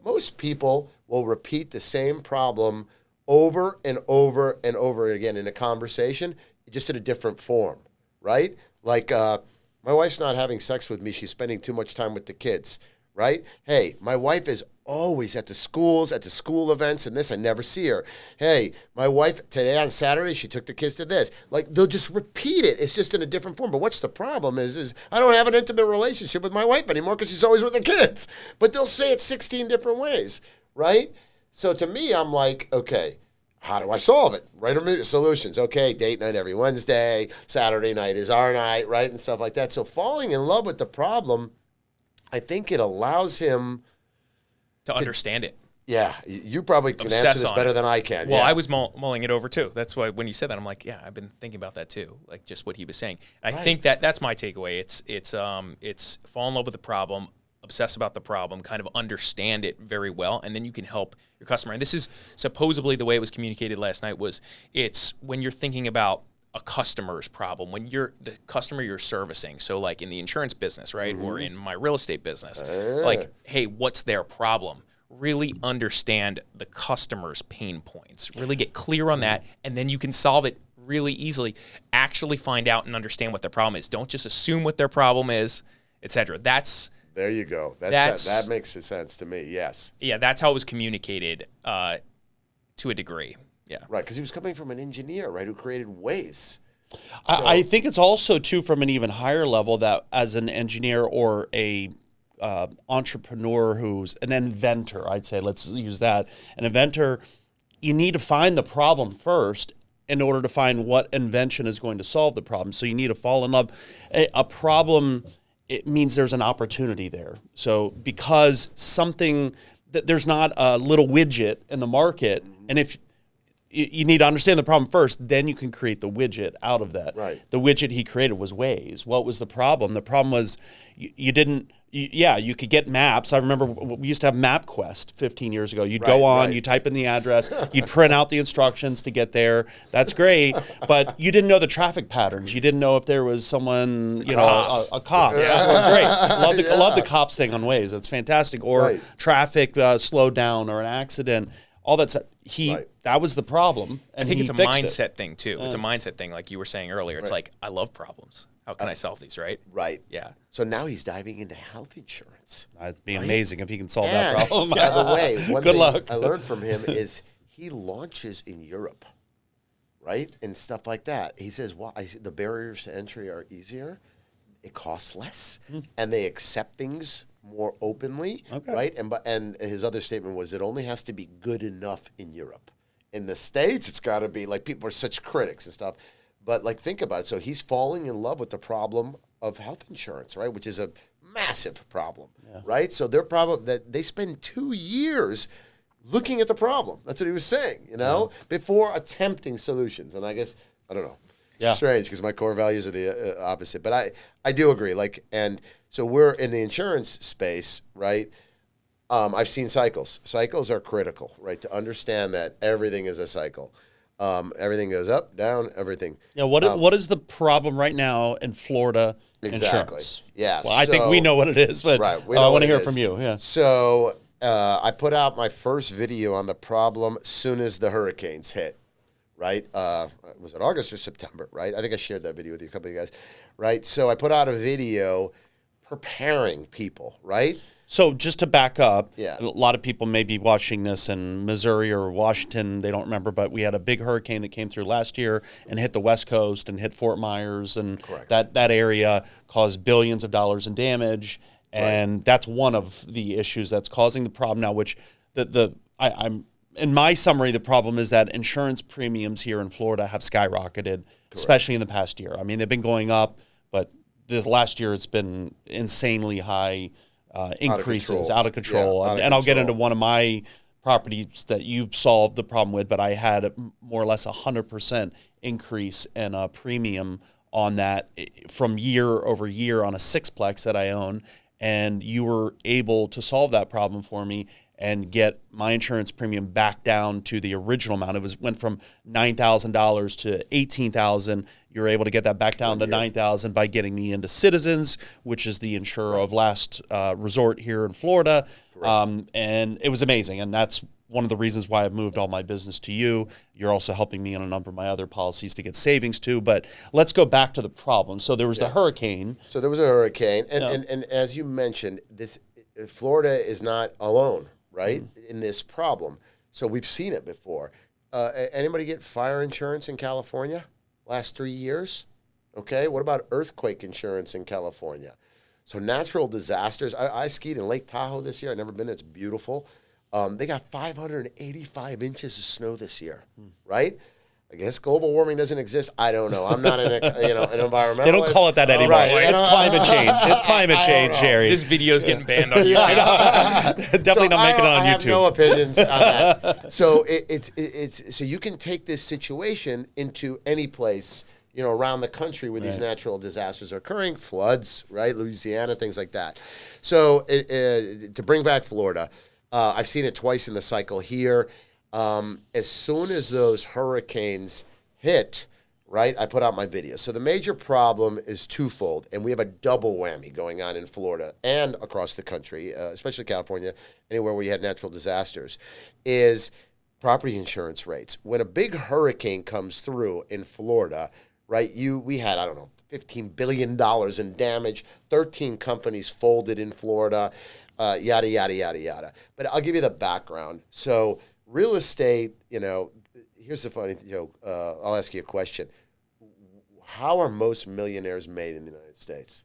most people will repeat the same problem over and over and over again in a conversation, just in a different form, right? Like my wife's not having sex with me. She's spending too much time with the kids, right? Hey, my wife is always at the schools, at the school events and this. I never see her. Hey, my wife today on Saturday, she took the kids to this. Like, they'll just repeat it. It's just in a different form. But what's the problem is I don't have an intimate relationship with my wife anymore because she's always with the kids. But they'll say it 16 different ways, right? So to me, I'm like, okay, how do I solve it? Right, immediate solutions. Okay, date night every Wednesday, Saturday night is our night, right, and stuff like that. So falling in love with the problem, I think it allows him to understand it. Yeah, you probably can Obsess answer this on better it. than I can. Well, yeah. I was mulling it over too. That's why when you said that, I'm like, yeah, I've been thinking about that too. Like just what he was saying. I think that's my takeaway. It's fall in love with the problem, obsess about the problem, kind of understand it very well, and then you can help your customer. And this is supposedly the way it was communicated last night. It's when you're thinking about a customer's problem, when you're the customer you're servicing. So like in the insurance business, right, or in my real estate business, like, hey, what's their problem? Really understand the customer's pain points, really get clear on that, and then you can solve it really easily. Actually find out and understand what their problem is. Don't just assume what their problem is, etc. There you go. That makes sense to me, yes. Yeah, that's how it was communicated to a degree. Yeah. Right, because he was coming from an engineer, right, who created ways. I think it's also, too, from an even higher level that as an engineer or a entrepreneur who's an inventor, I'd say, let's use that. An inventor, you need to find the problem first in order to find what invention is going to solve the problem. So you need to fall in love. A problem, it means there's an opportunity there. So because there's not a little widget in the market, and if you need to understand the problem first, then you can create the widget out of that. Right. The widget he created was Waze. What was the problem? The problem was you could get maps. I remember we used to have MapQuest 15 years ago. You'd go on, you type in the address, you'd print out the instructions to get there. That's great, but you didn't know the traffic patterns. You didn't know if there was someone, a cop. Yeah. Great. Love the cops thing on Waze. That's fantastic. Or traffic slowed down or an accident. All that stuff. That was the problem. And I think it's a mindset thing too. Yeah. It's a mindset thing, like you were saying earlier. It's like, I love problems. How can I solve these, right? Right. Yeah. So now he's diving into health insurance. That'd be amazing if he can solve that problem. By the way, one Good thing luck. I learned from him is he launches in Europe, right, and stuff like that. He says, "Well, the barriers to entry are easier. It costs less, and they accept things more openly, right?" And his other statement was, "It only has to be good enough in Europe. In the States, it's got to be like people are such critics and stuff." But like, think about it. So he's falling in love with the problem of health insurance, right? Which is a massive problem, right? So their problem that they spend 2 years looking at the problem. That's what he was saying, before attempting solutions. And I guess, I don't know. It's strange because my core values are the opposite. But I do agree. And so we're in the insurance space, right? I've seen cycles. Cycles are critical, right? To understand that everything is a cycle. Everything goes up, down, everything. Yeah. What is the problem right now in Florida insurance? Yeah. Well, I think we know what it is, but I want to hear from you. Yeah. So I put out my first video on the problem soon as the hurricanes hit. Right? Was it August or September? Right? I think I shared that video with you, a couple of you guys. Right? So I put out a video preparing people. Right? So just to back up, a lot of people may be watching this in Missouri or Washington. They don't remember, but we had a big hurricane that came through last year and hit the West Coast and hit Fort Myers, and that area caused billions of dollars in damage. And that's one of the issues that's causing the problem now. Which I'm in my summary, the problem is that insurance premiums here in Florida have skyrocketed, especially in the past year. I mean, they've been going up, but this last year it's been insanely high. Increases out of control. And I'll get into one of my properties that you've solved the problem with, but I had more or less 100% increase in a premium on that from year over year on a sixplex that I own. And you were able to solve that problem for me and get my insurance premium back down to the original amount. It went from $9,000 to $18,000. You're able to get that back down to $9,000 by getting me into Citizens, which is the insurer of last resort here in Florida. And it was amazing. And that's one of the reasons why I've moved all my business to you. You're also helping me on a number of my other policies to get savings too. But let's go back to the problem. So there was the hurricane. So there was a hurricane. And as you mentioned, Florida is not alone, right, in this problem. So we've seen it before. Anybody get fire insurance in California last 3 years? Okay. What about earthquake insurance in California? So natural disasters. I skied in Lake Tahoe this year. I've never been there. It's beautiful. They got 585 inches of snow this year, right? I guess global warming doesn't exist. I don't know. I'm not an environmentalist. They don't call it that anymore. Right. It's climate change. It's climate change, Jerry. This video's getting banned on YouTube. I know. Definitely not making it on YouTube. I have no opinions on that. So it's so you can take this situation into any place, around the country where these natural disasters are occurring, floods, right? Louisiana, things like that. So to bring back Florida, I've seen it twice in the cycle here. As soon as those hurricanes hit, right, I put out my video. So the major problem is twofold, and we have a double whammy going on in Florida and across the country, especially California, anywhere where you had natural disasters, is property insurance rates. When a big hurricane comes through in Florida, right, we had, I don't know, $15 billion in damage, 13 companies folded in Florida, yada, yada, yada, yada. But I'll give you the background. So real estate, here's the funny joke. I'll ask you a question. How are most millionaires made in the United States?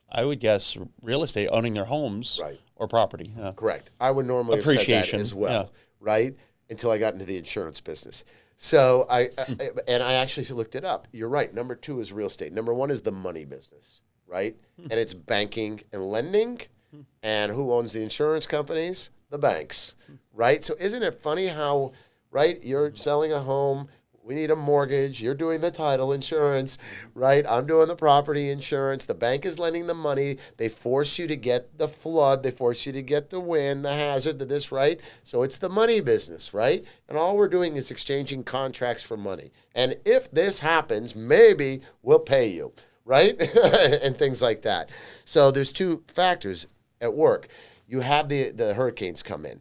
I would guess real estate, owning their homes or property. Yeah. Correct. I would normally have said that as well, right? Until I got into the insurance business. So I actually looked it up. You're right. Number 2 is real estate. Number 1 is the money business, right? And it's banking and lending. And who owns the insurance companies? The banks, right? So isn't it funny how, right, you're selling a home, we need a mortgage, you're doing the title insurance, right? I'm doing the property insurance, the bank is lending the money, they force you to get the flood, they force you to get the wind, the hazard, the this, right? So it's the money business, right? And all we're doing is exchanging contracts for money. And if this happens, maybe we'll pay you, right? And things like that. So there's 2 factors at work. You have the hurricanes come in.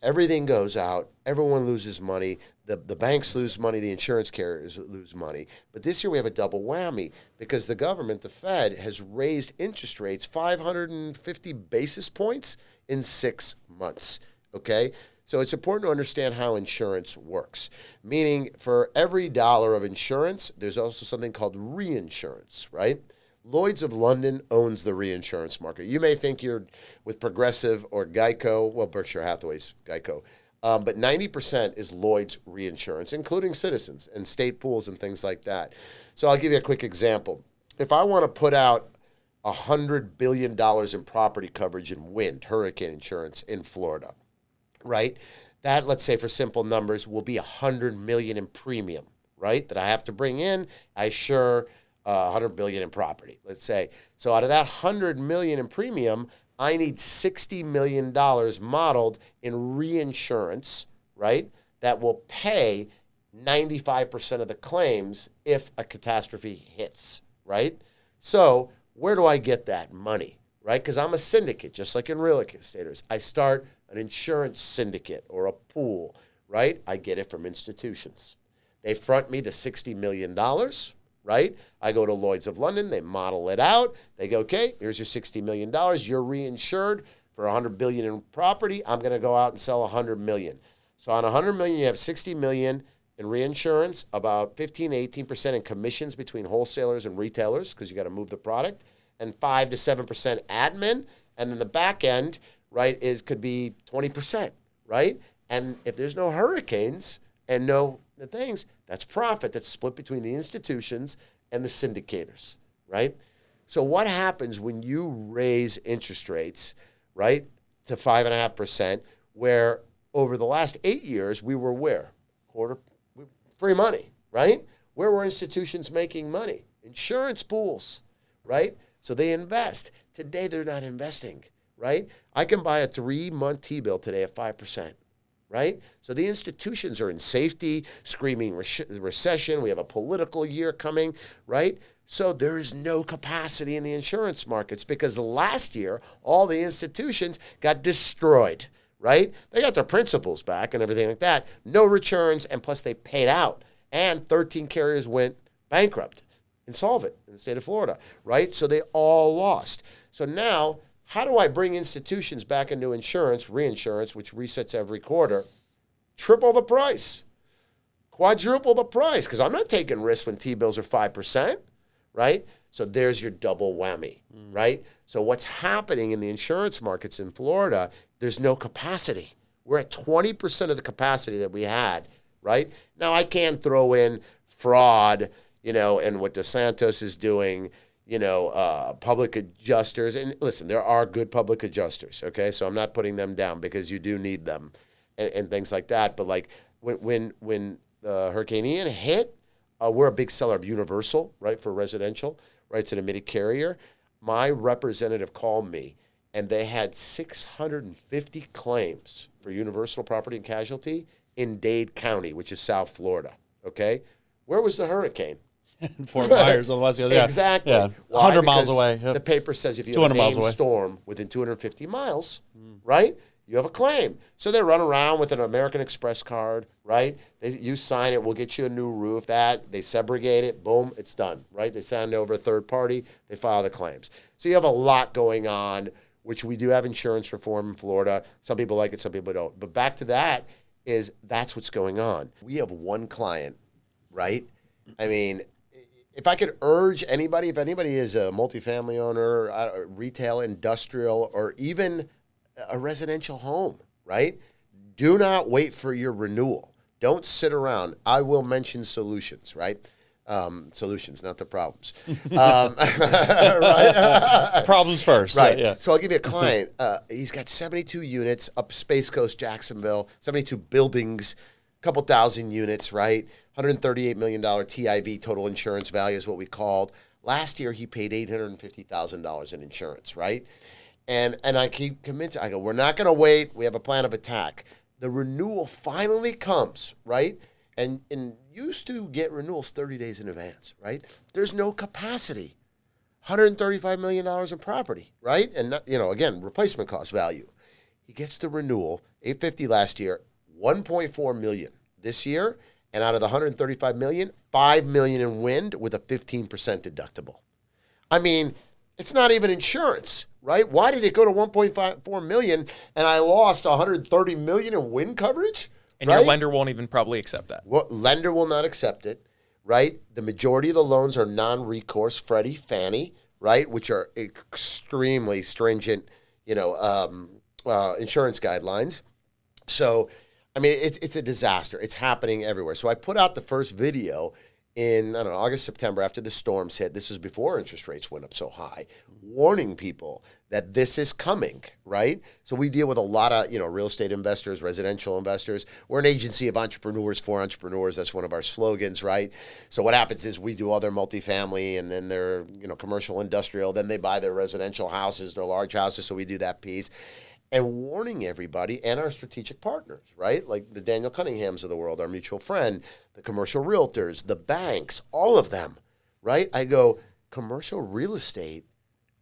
Everything goes out. Everyone loses money. The banks lose money. The insurance carriers lose money. But this year we have a double whammy because the government, the Fed, has raised interest rates 550 basis points in 6 months, okay? So it's important to understand how insurance works, meaning for every dollar of insurance, there's also something called reinsurance, right? Lloyd's of London owns the reinsurance market. You may think you're with Progressive or Geico, well, Berkshire Hathaway's Geico, but 90% is Lloyd's reinsurance, including Citizens and state pools and things like that. So I'll give you a quick example. If I want to put out $100 billion in property coverage in wind, hurricane insurance in Florida, right? That, let's say for simple numbers, will be $100 million in premium, right? That I have to bring in. I insure $100 billion in property, let's say. So out of that $100 million in premium, I need $60 million modeled in reinsurance, right? That will pay 95% of the claims if a catastrophe hits, right? So where do I get that money, right? Because I'm a syndicate, just like in real estate. I start an insurance syndicate or a pool, right? I get it from institutions. They front me the $60 million, right? I go to Lloyd's of London, they model it out. They go, okay, here's your $60 million. You're reinsured for $100 billion in property. I'm going to go out and sell $100 million. So on $100 million, you have $60 million in reinsurance, about 15 to 18% in commissions between wholesalers and retailers because you got to move the product, and 5 to 7% admin. And then the back end, right, could be 20%, right? And if there's no hurricanes and no things, that's profit that's split between the institutions and the syndicators, right? So what happens when you raise interest rates, right, to 5.5%, where over the last 8 years we were where? Free money, right? Where were institutions making money? Insurance pools, right? So they invest. Today they're not investing, right? I can buy a 3-month T-bill today at 5%. Right? So the institutions are in safety, screaming recession. We have a political year coming, right? So there is no capacity in the insurance markets because last year, all the institutions got destroyed, right? They got their principals back and everything like that. No returns, and plus they paid out. And 13 carriers went bankrupt, insolvent in the state of Florida, right? So they all lost. So now, how do I bring institutions back into insurance, reinsurance, which resets every quarter, triple the price, quadruple the price? Because I'm not taking risks when T-bills are 5%, right? So there's your double whammy, right? So what's happening in the insurance markets in Florida, there's no capacity. We're at 20% of the capacity that we had, right? Now, I can throw in fraud, and what DeSantis is doing, public adjusters. And listen, there are good public adjusters, okay? So I'm not putting them down because you do need them and things like that. But like when Hurricane Ian hit, we're a big seller of Universal, right, for residential, right? It's an admitted carrier. My representative called me, and they had 650 claims for Universal Property and Casualty in Dade County, which is South Florida, okay? Where was the hurricane? Fort Myers on the west coast. Yeah. Exactly. Yeah. Why? 100 miles Because away. Yep. the paper says if you have a 200 miles named away. storm within 250 miles, right, you have a claim. So they run around with an American Express card, right? You sign it, we'll get you a new roof. They subrogate it, boom, it's done, right? They send it over a third party, they file the claims. So you have a lot going on, which we do have insurance reform in Florida. Some people like it, some people don't. But back to that's what's going on. We have one client, right? I mean, if I could urge anybody, if anybody is a multifamily owner, retail, industrial, or even a residential home, right? Do not wait for your renewal. Don't sit around. I will mention solutions, right? Solutions, not the problems. Right? Problems first. Right. Yeah. So I'll give you a client. He's got 72 units up Space Coast, Jacksonville, 72 buildings, a couple thousand units, right? $138 million TIV, total insurance value is what we called. Last year, he paid $850,000 in insurance, right? And I keep convincing, I go, we're not going to wait. We have a plan of attack. The renewal finally comes, right? And used to get renewals 30 days in advance, right? There's no capacity. $135 million in property, right? And, again, replacement cost value. He gets the renewal, $850 last year, $1.4 million this year. And out of the $135 million, $5 million in wind with a 15% deductible. I mean, it's not even insurance, right? Why did it go to $1.4 million and I lost $130 million in wind coverage? And right? your lender won't even probably accept that. Well, lender will not accept it, right? The majority of the loans are non-recourse, Freddie, Fannie, right, which are extremely stringent, insurance guidelines. So, I mean, it's a disaster. It's happening everywhere. So I put out the first video in, August, September, after the storms hit. This was before interest rates went up so high, warning people that this is coming, right? So we deal with a lot of, real estate investors, residential investors. We're an agency of entrepreneurs for entrepreneurs. That's one of our slogans, right? So what happens is we do all their multifamily and then their, commercial, industrial. Then they buy their residential houses, their large houses. So we do that piece. And warning everybody and our strategic partners, right? Like the Daniel Cunninghams of the world, our mutual friend, the commercial realtors, the banks, all of them, right? I go, commercial real estate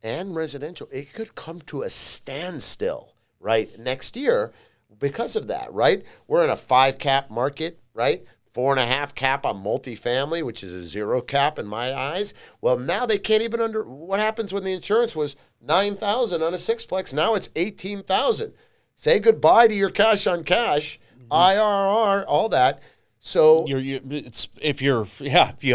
and residential, it could come to a standstill, right, next year because of that, right? We're in a 5 cap market, right? 4.5 cap on multifamily, which is a 0 cap in my eyes. Well, now they can't even what happens when the insurance was $9,000 on a sixplex? Now it's $18,000. Say goodbye to your cash on cash, IRR, all that. So if you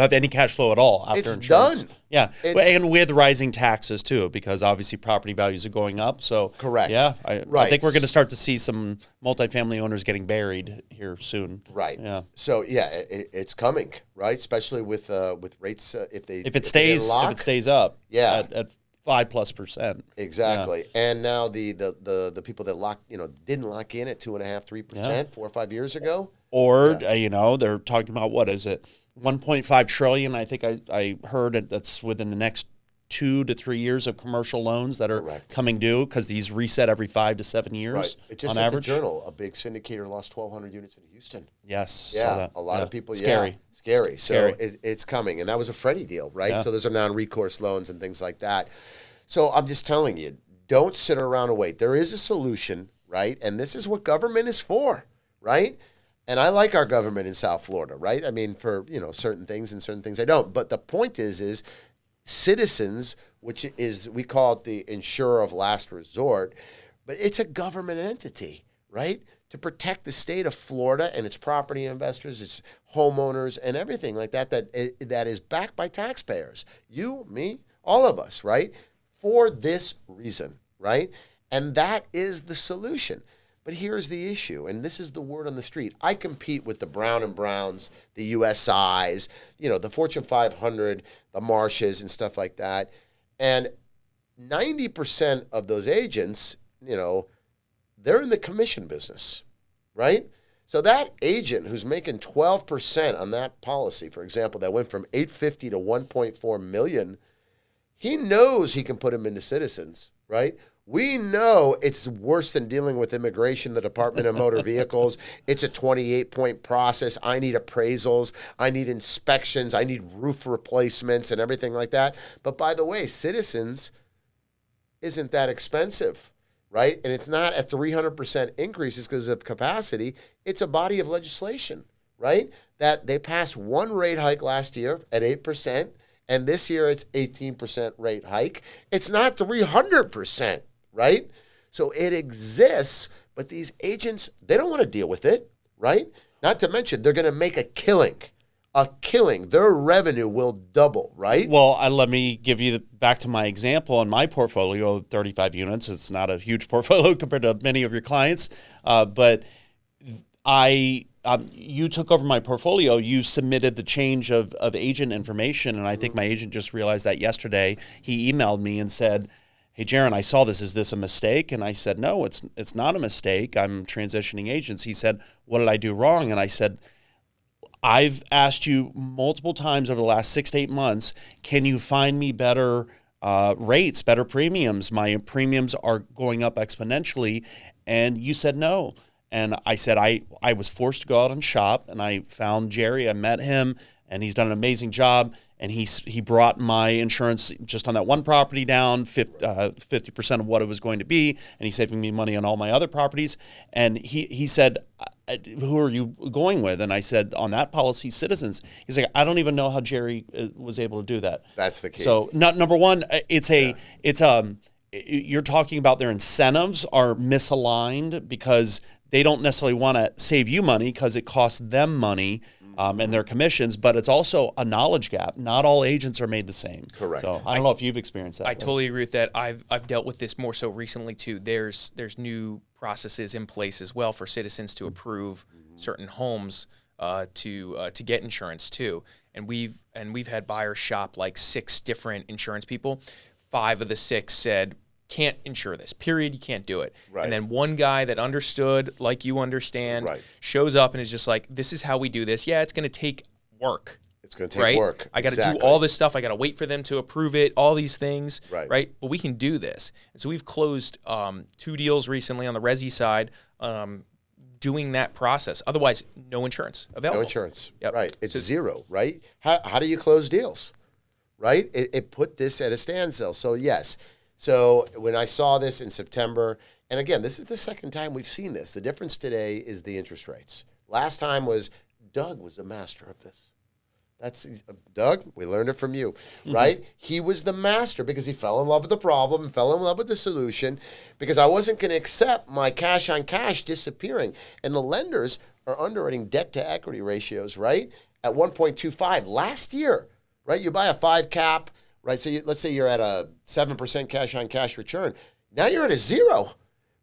have any cash flow at all after it's insurance. done. Yeah, and with rising taxes too, because obviously property values are going up. So correct. Yeah, I think we're going to start to see some multifamily owners getting buried here soon. Right. Yeah. So it's coming, right? Especially with rates if it stays up. Yeah. At 5+%. Exactly. Yeah. And now the people that didn't lock in at 2.5-3% 4 or 5 years ago. Or, they're talking about, what is it, $1.5 trillion, I think I heard it, that's within the next 2 to 3 years of commercial loans that are coming due because these reset every 5 to 7 years right. It just on hit average. The Journal, a big syndicator lost 1,200 units in Houston. Yes. Yeah, a lot of people. Scary. Scary. So it's coming. And that was a Freddie deal, right? Yeah. So those are non-recourse loans and things like that. So I'm just telling you, don't sit around and wait. There is a solution, right? And this is what government is for, right? And I like our government in South Florida, right? I mean, for, certain things and certain things I don't. But the point is Citizens, which is, we call it the insurer of last resort, but it's a government entity, right? to protect the state of Florida and its property investors, its homeowners, and everything like that that is backed by taxpayers. You, me, all of us, right? For this reason, right? And that is the solution. But here's the issue, and this is the word on the street. I compete with the Brown & Browns, the USIs, the Fortune 500, the Marshes, and stuff like that. And 90% of those agents, they're in the commission business, right? So that agent who's making 12% on that policy, for example, that went from $850 to $1.4 million, he knows he can put them into Citizens, right? We know it's worse than dealing with immigration, the Department of Motor Vehicles. It's a 28-point process. I need appraisals. I need inspections. I need roof replacements and everything like that. But by the way, Citizens isn't that expensive, right? And it's not a 300% increases because of capacity. It's a body of legislation, right? That they passed one rate hike last year at 8%, and this year it's 18% rate hike. It's not 300%. Right? So it exists, but these agents, they don't want to deal with it, right? Not to mention, they're going to make a killing. Their revenue will double, right? Well, let me give you back to my example. In my portfolio of 35 units, it's not a huge portfolio compared to many of your clients, but you took over my portfolio. You submitted the change of agent information, and I think my agent just realized that yesterday. He emailed me and said, "Hey, Jerron, I saw this. Is this a mistake?" And I said, "No, it's not a mistake. I'm transitioning agents." He said, "What did I do wrong?" And I said, "I've asked you multiple times over the last 6 to 8 months, can you find me better rates, better premiums? My premiums are going up exponentially." And you said no. And I said, I was forced to go out and shop, and I found Jerry. I met him, and he's done an amazing job. And he brought my insurance just on that one property down 50% of what it was going to be, and he's saving me money on all my other properties. And he said, "Who are you going with?" And I said, "On that policy, Citizens." He's like, "I don't even know how Jerry was able to do that." That's the key. So, number one, you're talking about their incentives are misaligned because they don't necessarily want to save you money because it costs them money. And their commissions, but it's also a knowledge gap. Not all agents are made the same. Correct. So I don't know if you've experienced that. I totally agree with that. I've dealt with this more so recently too. There's new processes in place as well for Citizens to approve certain homes to get insurance too. And we've had buyers shop like 6 different insurance people. 5 of the 6 said, "Can't insure this, period, you can't do it." Right. And then one guy that understood, like you understand, shows up and is just like, "This is how we do this. Yeah, it's going to take work. It's going to take work. I got to do all this stuff. I got to wait for them to approve it, all these things, right? But we can do this." And so we've closed 2 deals recently on the resi side doing that process. Otherwise, no insurance available. No insurance, right. It's zero, right? How do you close deals, right? It put this at a standstill. So, yes. So when I saw this in September, and again, this is the second time we've seen this. The difference today is the interest rates. Last time was Doug was a master of this. That's Doug, we learned it from you, right? He was the master because he fell in love with the problem, fell in love with the solution, because I wasn't going to accept my cash on cash disappearing. And the lenders are underwriting debt to equity ratios, right, at 1.25 last year, right? You buy a 5 cap, right? So let's say you're at a 7% cash on cash return. Now you're at a 0,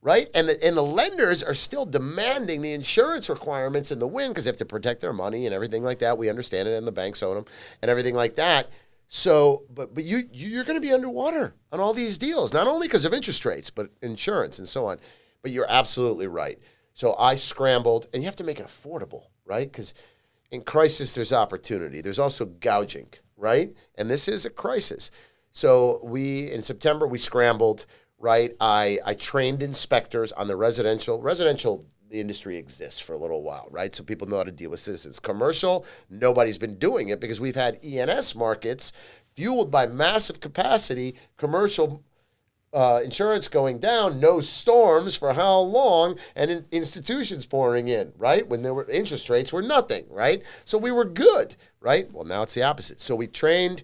right? And the lenders are still demanding the insurance requirements in the win because they have to protect their money and everything like that. We understand it, and the banks own them and everything like that. So, but you're going to be underwater on all these deals, not only because of interest rates, but insurance and so on. But you're absolutely right. So I scrambled, and you have to make it affordable, right? Because in crisis, there's opportunity. There's also gouging, right? And this is a crisis. So in September, we scrambled, right? I trained inspectors on the residential. The industry exists for a little while, right? So people know how to deal with citizens. Commercial, nobody's been doing it because we've had E&S markets fueled by massive capacity, commercial insurance going down, no storms for how long, and institutions pouring in, right? When there were interest rates were nothing, right? So we were good, right? Well, now it's the opposite. So we trained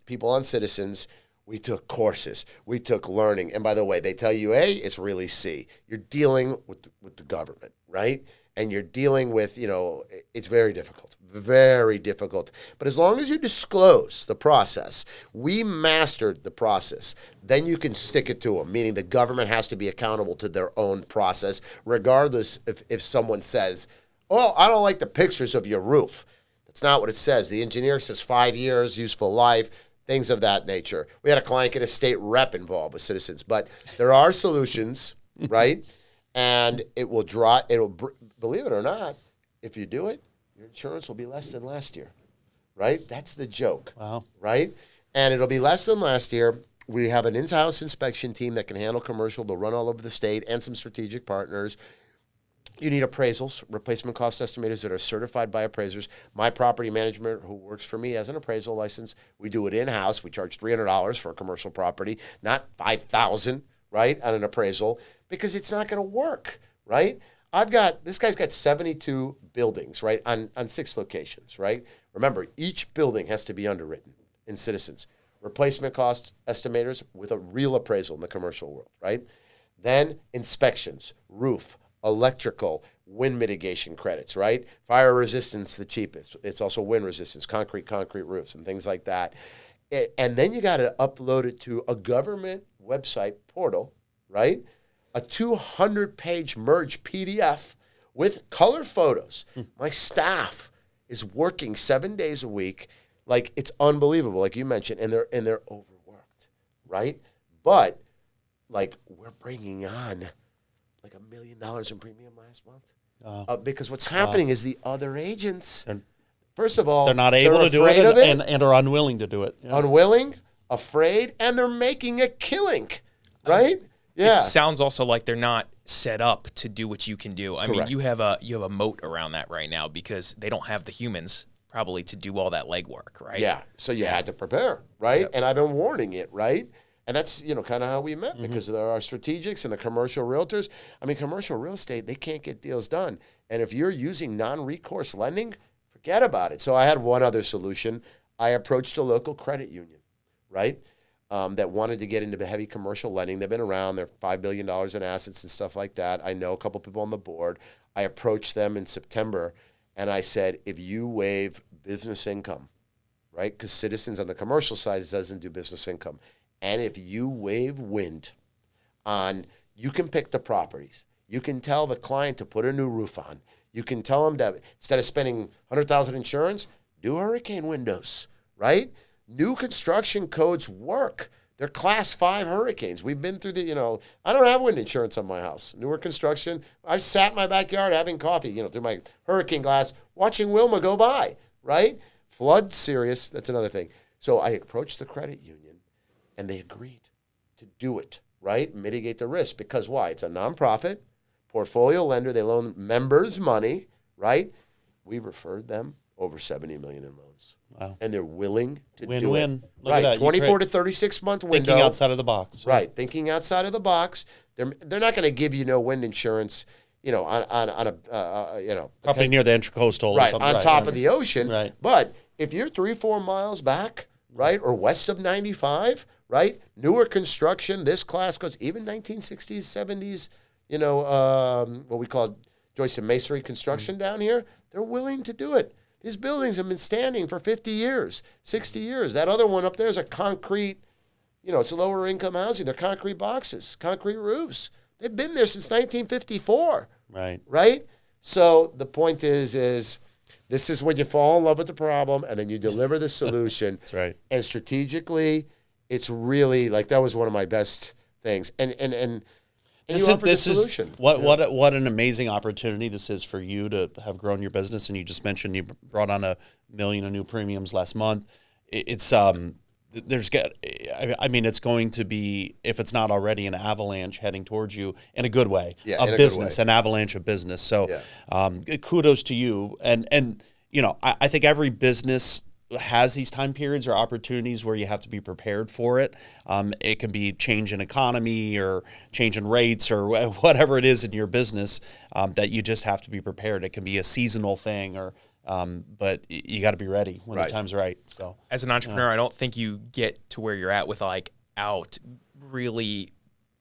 people on Citizens. We took courses. We took learning. And by the way, they tell you A, it's really C. You're dealing with the government, right? And you're dealing with, it's very difficult. Very difficult. But as long as you disclose the process, we mastered the process, then you can stick it to them, meaning the government has to be accountable to their own process, regardless if someone says, oh, I don't like the pictures of your roof. That's not what it says. The engineer says 5 years, useful life, things of that nature. We had a client get a state rep involved with Citizens, but there are solutions, right? And believe it or not, if you do it, your insurance will be less than last year, right? That's the joke, Wow. right? And it'll be less than last year. We have an in-house inspection team that can handle commercial. They'll run all over the state and some strategic partners. You need appraisals, replacement cost estimators that are certified by appraisers. My property management, who works for me, has an appraisal license. We do it in-house. We charge $300 for a commercial property, not $5,000, right, on an appraisal, because it's not going to work, right? This guy's got 72 buildings, right, on 6 locations, right? Remember, each building has to be underwritten in Citizens. Replacement cost estimators with a real appraisal in the commercial world, right? Then inspections, roof, electrical, wind mitigation credits, right? Fire resistance, the cheapest. It's also wind resistance, concrete roofs and things like that. And then you got to upload it to a government website portal, right? A 200-page merge PDF with color photos. My staff is working 7 days a week. Like, it's unbelievable, like you mentioned, and they're overworked, right? But, like, we're bringing on like $1 million in premium last month. Because what's happening is the other agents, first of all, They're not able to do it, and are unwilling to do it. Yeah. Unwilling, afraid, and they're making a killing, right? Yeah. It sounds also like they're not set up to do what you can do. I mean, Correct. you have a moat around that right now because they don't have the humans probably to do all that legwork, right? Yeah. So you had to prepare, right? Yep. And I've been warning it, right? And that's, kind of how we met, because there are strategics and the commercial realtors. I mean, commercial real estate, they can't get deals done. And if you're using non-recourse lending, forget about it. So I had one other solution. I approached a local credit union, right, that wanted to get into heavy commercial lending. They've been around. They're $5 billion in assets and stuff like that. I know a couple people on the board. I approached them in September, and I said, if you waive business income, right, because Citizens on the commercial side doesn't do business income, and if you waive wind you can pick the properties. You can tell the client to put a new roof on. You can tell them that instead of spending $100,000 insurance, do hurricane windows, right? New construction codes work. They're class 5 hurricanes. We've been through I don't have wind insurance on my house. Newer construction. I sat in my backyard having coffee, through my hurricane glass, watching Wilma go by, right? Flood serious. That's another thing. So I approached the credit union, and they agreed to do it, right? Mitigate the risk. Because why? It's a nonprofit, portfolio lender. They loan members money, right? We referred them over $70 million in loans. Wow. And they're willing to do Win-win. it. Look at Right, that. 24 to 36-month window. Thinking outside of the box. Right, thinking outside of the box. They're not going to give you no wind insurance, on a Probably near the intracoastal. right, or something. on top of the ocean. Right. But if you're 3-4 miles back, right, or west of 95, right, newer construction, this class goes even 1960s, 70s, what we call joist and masonry construction down here, they're willing to do it. These buildings have been standing for 50 years, 60 years. That other one up there is a concrete, it's lower income housing. They're concrete boxes, concrete roofs. They've been there since 1954. Right. Right? So the point is this is when you fall in love with the problem and then you deliver the solution. That's right. And strategically, it's really like that was one of my best things. And you offered the solution. What an amazing opportunity this is for you to have grown your business. And you just mentioned you brought on $1 million in new premiums last month. It's it's going to be, if it's not already, an avalanche heading towards you in a good way. Yeah, in a business, good way. an avalanche of business. So, Yeah. Kudos to you. And I think every business has these time periods or opportunities where you have to be prepared for it. It can be change in economy or change in rates or whatever it is in your business that you just have to be prepared. It can be a seasonal thing but you got to be ready when the time's right. So as an entrepreneur, I don't think you get to where you're at with like out really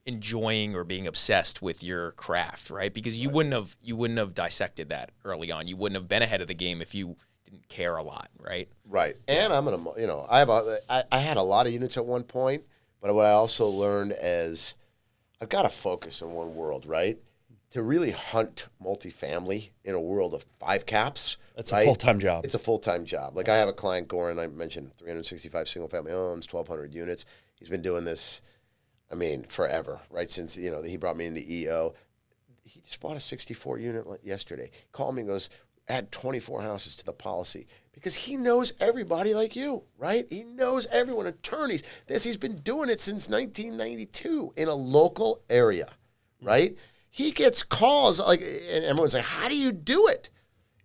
enjoying or being obsessed with your craft, right? Because you wouldn't have dissected that early on. You wouldn't have been ahead of the game if you didn't care a lot, right? Right. And I'm gonna, I had a lot of units at one point, but what I also learned is I've got to focus on one world, right? To really hunt multifamily in a world of 5 caps. That's a full-time job. It's a full-time job. Like I have a client, Goran, I mentioned 365 single-family homes, 1,200 units. He's been doing this, forever, right? Since, he brought me into EO. He just bought a 64 unit yesterday. He called me and goes, add 24 houses to the policy. Because he knows everybody like you, right? He knows everyone, attorneys. He's been doing it since 1992 in a local area, right? He gets calls, and everyone's like, how do you do it?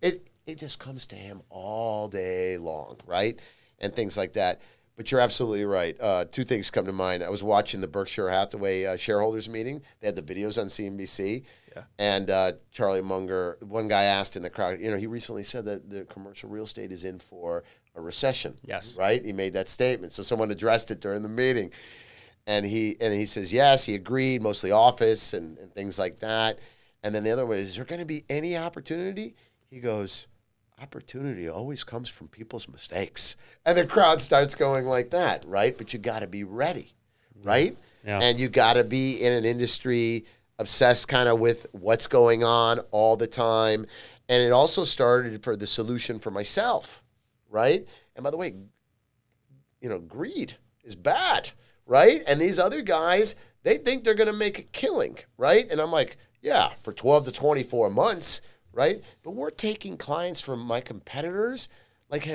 It just comes to him all day long, right? And things like that. But you're absolutely right. 2 things come to mind. I was watching the Berkshire Hathaway shareholders meeting. They had the videos on CNBC. Yeah. And Charlie Munger, one guy asked in the crowd, he recently said that the commercial real estate is in for a recession. Yes. Right? He made that statement. So someone addressed it during the meeting. And he says, yes, he agreed, mostly office and things like that. And then the other one is there going to be any opportunity? He goes, opportunity always comes from people's mistakes. And the crowd starts going like that, right? But you got to be ready, right? Yeah. And you got to be in an industry obsessed kind of with what's going on all the time. And it also started for the solution for myself, right? And by the way, greed is bad, right? And these other guys, they think they're going to make a killing, right? And I'm like, yeah, for 12 to 24 months, right? But we're taking clients from my competitors,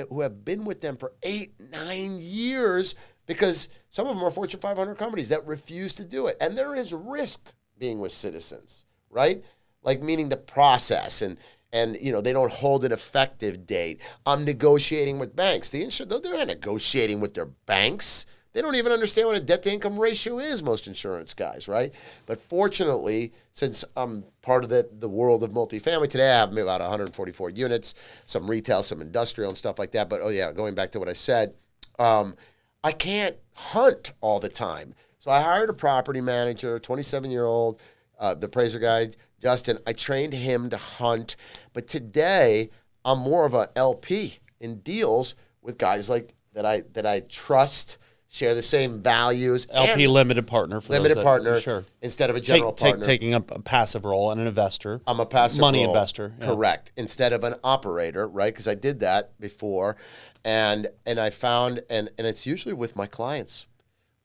who have been with them for 8, 9 years, because some of them are Fortune 500 companies that refuse to do it. And there is risk being with Citizens, right? Meaning the process and they don't hold an effective date. I'm negotiating with banks. They're not negotiating with their banks. They don't even understand what a debt-to-income ratio is, most insurance guys, right? But fortunately, since I'm part of the world of multifamily, today I have about 144 units, some retail, some industrial and stuff like that. But, going back to what I said, I can't hunt all the time. So I hired a property manager, 27-year-old, the appraiser guy, Justin. I trained him to hunt. But today, I'm more of an LP in deals with guys that I trust, share the same values. LP, limited partner. Sure. Instead of a general partner. Taking a passive role and an investor. I'm a passive money role, investor. Yeah. Correct. Instead of an operator, right? Because I did that before. And I found, and it's usually with my clients,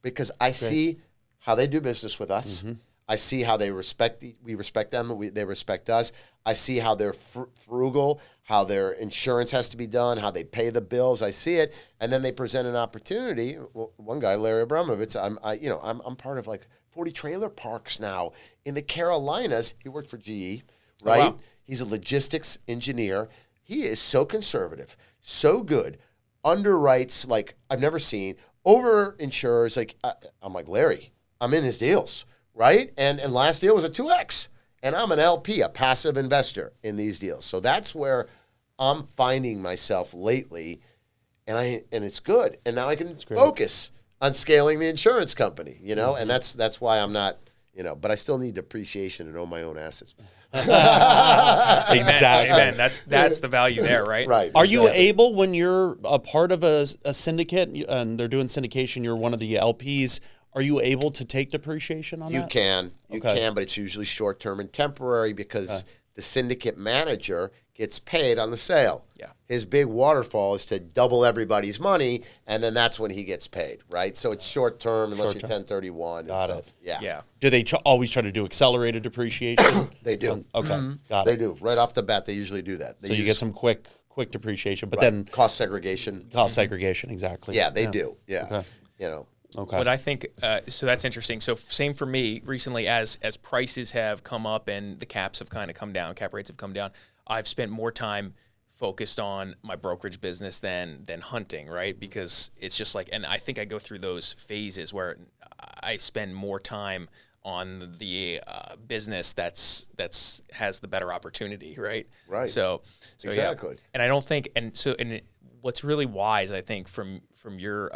because I see how they do business with us. Mm-hmm. I see how we respect them, they respect us. I see how they're frugal, how their insurance has to be done, how they pay the bills. I see it, and then they present an opportunity. Well, one guy, Larry Abramovich, I'm part of 40 trailer parks now in the Carolinas. He worked for GE, right? Oh, wow. He's a logistics engineer. He is so conservative, so good, underwrites like I've never seen, over insures. I'm like, Larry, I'm in his deals. Right? And last deal was a 2X. And I'm an LP, a passive investor in these deals. So that's where I'm finding myself lately. And it's good. And now I can focus on scaling the insurance company, mm-hmm. And that's why I'm not, but I still need depreciation and own my own assets. Exactly. Amen. That's the value there, right? Right. Are you able, when you're a part of a syndicate and they're doing syndication, you're one of the LPs, are you able to take depreciation on that? You can, but it's usually short-term and temporary because the syndicate manager gets paid on the sale. Yeah. His big waterfall is to double everybody's money, and then that's when he gets paid, right? So it's short-term unless you're 1031 and stuff. Yeah. Do they always try to do accelerated depreciation? They do. Okay, mm-hmm. Got it. They do. Right off the bat, they usually do that. You get some quick depreciation, but then cost segregation. Cost segregation, exactly. Yeah, they do. Yeah. Okay. Okay. But I think so. That's interesting. So same for me. Recently, as prices have come up and the caps have kind of come down, cap rates have come down, I've spent more time focused on my brokerage business than hunting, right? Because it's just and I think I go through those phases where I spend more time on the business that's has the better opportunity, right? Right. So exactly. Yeah. And I don't think what's really wise, I think, from your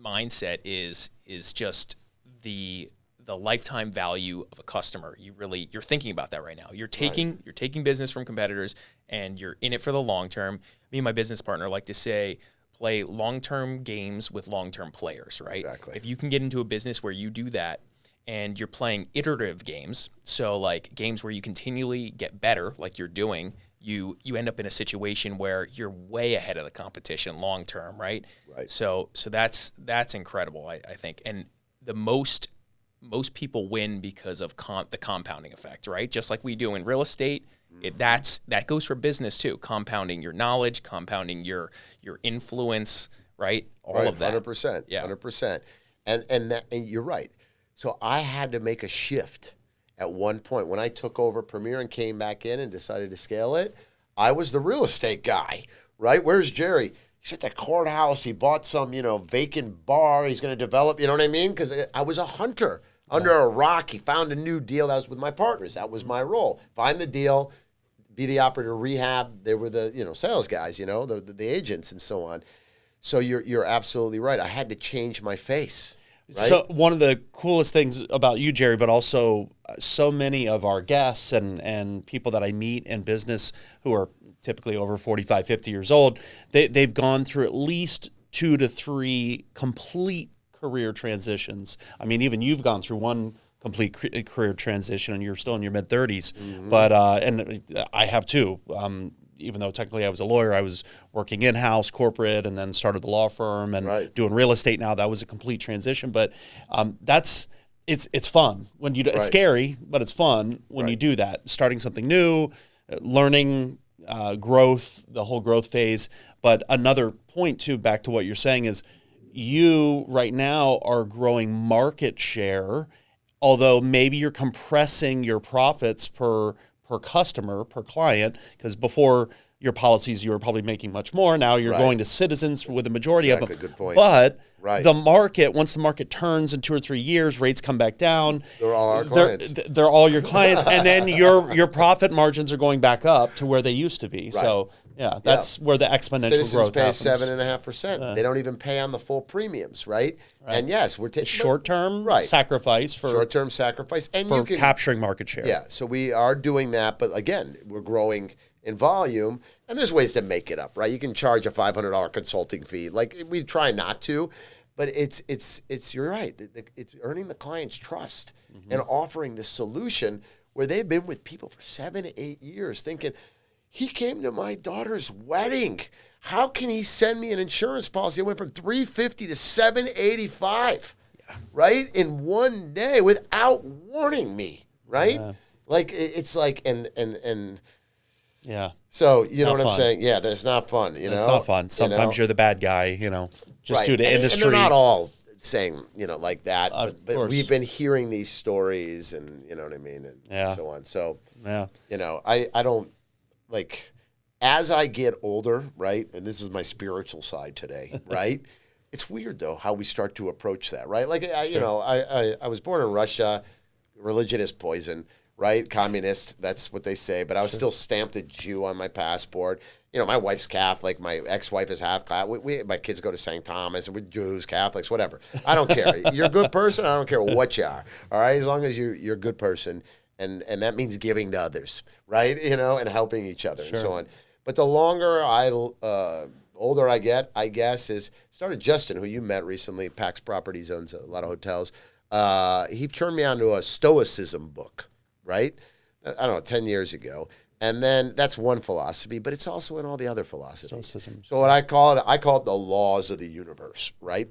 mindset is is just the lifetime value of a customer. You're thinking about that right now. You're taking business from competitors, and you're in it for the long term. Me and my business partner like to say, play long-term games with long-term players, right? Exactly. If you can get into a business where you do that, and you're playing iterative games, so like games where you continually get better, like you're doing, you end up in a situation where you're way ahead of the competition long term, right? Right. So that's incredible, I think. And the most people win because of the compounding effect, right? Just like we do in real estate, that goes for business too. Compounding your knowledge, compounding your influence, right? All of that. 100%. Yeah. 100%. And you're right. So I had to make a shift at one point. When I took over Premier and came back in and decided to scale it, I was the real estate guy, right? Where's Jerry? He's at the courthouse. He bought some, vacant bar. He's going to develop, you know what I mean? Because I was a hunter under a rock. He found a new deal. That was with my partners. That was my role. Find the deal, be the operator, rehab. They were the, sales guys, the agents and so on. So you're absolutely right. I had to change my face. Right? So one of the coolest things about you, Jerry, but also so many of our guests and people that I meet in business who are typically over 45, 50 years old, they've gone through at least 2 to 3 complete career transitions. I mean, even you've gone through one complete career transition and you're still in your mid-30s. Mm-hmm. But and I have too. Even though technically I was a lawyer, I was working in-house, corporate, and then started the law firm and doing real estate now. That was a complete transition. But it's fun when you do. It's scary, but it's fun when you do that. Starting something new, learning, growth, the whole growth phase. But another point too, back to what you're saying is, you right now are growing market share, although maybe you're compressing your profits per customer, per client, because before your policies you were probably making much more. Now you're going to Citizens with the majority of them. Good point. But the market, once the market turns in 2 or 3 years, rates come back down. They're all our clients. They're all your clients, and then your profit margins are going back up to where they used to be. Right. So that's where the exponential growth happens. Citizens pay 7.5%. They don't even pay on the full premiums, right? And yes, we're taking short-term sacrifice for and capturing market share. Yeah, so we are doing that, but again, we're growing in volume, and there's ways to make it up, right? You can charge a $500 consulting fee. Like, we try not to, but it's you're right. It's earning the client's trust and offering the solution where they've been with people for 7 to 8 years thinking, he came to my daughter's wedding. How can he send me an insurance policy? It went from $350 to $785, right? In one day without warning me, right? Yeah. Like, it's like, and yeah. So, you know what I'm saying? Yeah, that's not fun, It's not fun. Sometimes you're the bad guy, just due to industry. And they're not all saying, like that, but we've been hearing these stories and, you know what I mean, and so on. So, I don't, like, as I get older, right, and this is my spiritual side today, right, it's weird, though, how we start to approach that, right? Like, I was born in Russia. Religion is poison, right? Communist, that's what they say. But I was still stamped a Jew on my passport. My wife's Catholic. My ex-wife is half Catholic. My kids go to St. Thomas, and we're Jews, Catholics, whatever. I don't care. You're a good person. I don't care what you are, all right? As long as you're a good person. And that means giving to others, right? And helping each other and so on. But the longer older I get, I guess, started Justin, who you met recently, Pax Properties, owns a lot of hotels. He turned me on to a Stoicism book, right? I don't know, 10 years ago. And then that's one philosophy, but it's also in all the other philosophies. Stoicism. So what I call it the laws of the universe, right?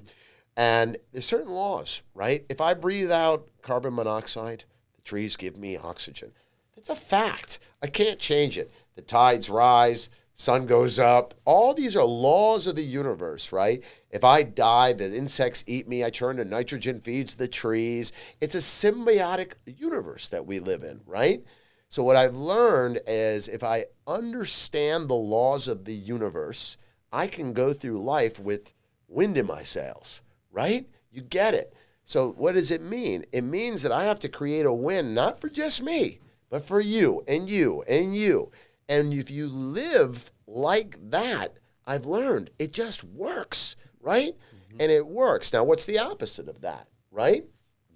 And there's certain laws, right? If I breathe out carbon monoxide, trees give me oxygen. It's a fact. I can't change it. The tides rise, sun goes up. All these are laws of the universe, right? If I die, the insects eat me. I turn to nitrogen, feeds the trees. It's a symbiotic universe that we live in, right? So what I've learned is if I understand the laws of the universe, I can go through life with wind in my sails, right? You get it. So what does it mean? It means that I have to create a win, not for just me, but for you and you and you. And if you live like that, I've learned it just works, right? and it works. Now, what's the opposite of that, right?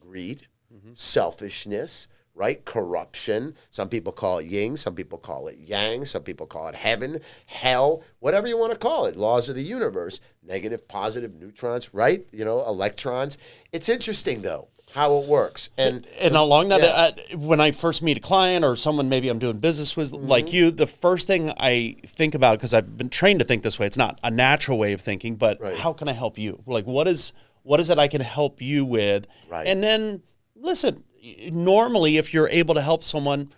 Greed, selfishness, right? Corruption. Some people call it yin, some people call it yang, some people call it heaven, hell, whatever you want to call it. Laws of the universe, negative, positive, neutrons, right? Electrons. It's interesting, though, how it works. And along that, when I first meet a client or someone maybe I'm doing business with like you, the first thing I think about, because I've been trained to think this way, it's not a natural way of thinking, but how can I help you? Like, what is it I can help you with? Right. And then, listen, normally if you're able to help someone,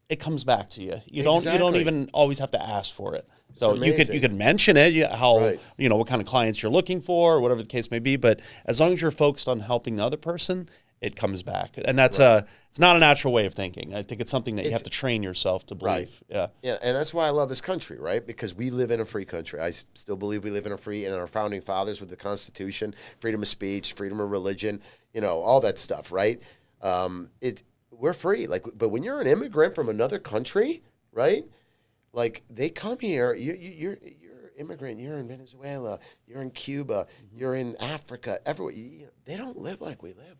it comes back to you. You don't even always have to ask for it. So you could mention it, what kind of clients you're looking for, or whatever the case may be. But as long as you're focused on helping the other person, it comes back. And that's it's not a natural way of thinking. I think it's something that you have to train yourself to believe. Right. Yeah. And that's why I love this country, right? Because we live in a free country. I still believe we live in our founding fathers with the Constitution, freedom of speech, freedom of religion, all that stuff, right? We're free. But when you're an immigrant from another country, right? Like, they come here, you're an immigrant, you're in Venezuela, you're in Cuba, you're in Africa, everywhere. They don't live like we live.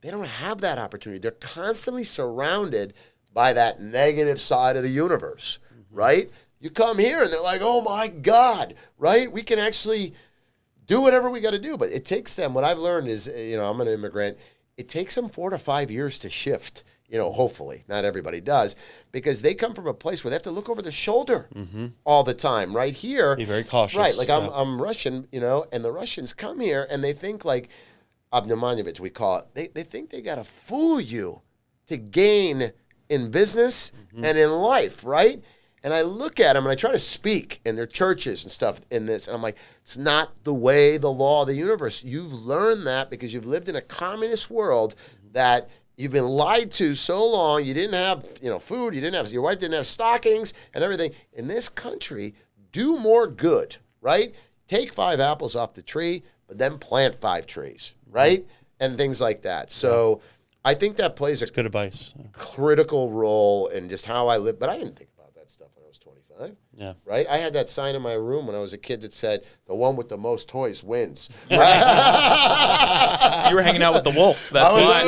They don't have that opportunity. They're constantly surrounded by that negative side of the universe, right? You come here and they're like, oh my God, right? We can actually do whatever we got to do. But it takes them, what I've learned is, I'm an immigrant, it takes them 4 to 5 years to shift. Hopefully, not everybody does, because they come from a place where they have to look over their shoulder all the time. Right here, be very cautious. Right, like I'm Russian, and the Russians come here and they think like Obnamanovich, we call it. They think they got to fool you to gain in business and in life, right? And I look at them and I try to speak in their churches and stuff in this, and I'm like, it's not the way, the law of the universe. You've learned that because you've lived in a communist world that you've been lied to so long. You didn't have, food. Your wife didn't have stockings and everything. In this country, do more good, right? Take 5 apples off the tree, but then plant 5 trees, right? And things like that. So I think that plays a good advice. Critical role in just how I live. But I didn't think about that stuff when I was 25. Yeah. Right? I had that sign in my room when I was a kid that said, the one with the most toys wins. You were hanging out with the wolf. That's why.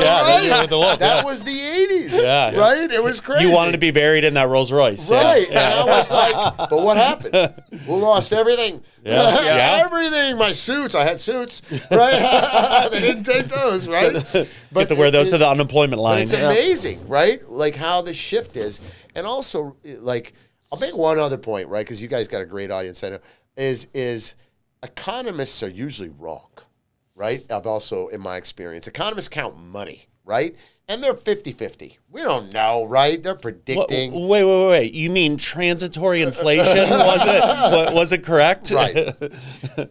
With the wolf. That was the 80s. Yeah. Right? It was crazy. You wanted to be buried in that Rolls Royce. Right. Yeah. And I was like, but what happened? We lost everything. Yeah. Everything. My suits. I had suits. Right? They didn't take those, right? But get to wear those to the unemployment line. But it's amazing, right? Like how the shift is. And also, like, I'll make one other point, right? Because you guys got a great audience, I know. Is economists are usually wrong, right? I've also, in my experience, economists count money, right? And they're 50-50. We don't know, right? They're predicting. Wait. You mean transitory inflation? Was it correct? Right.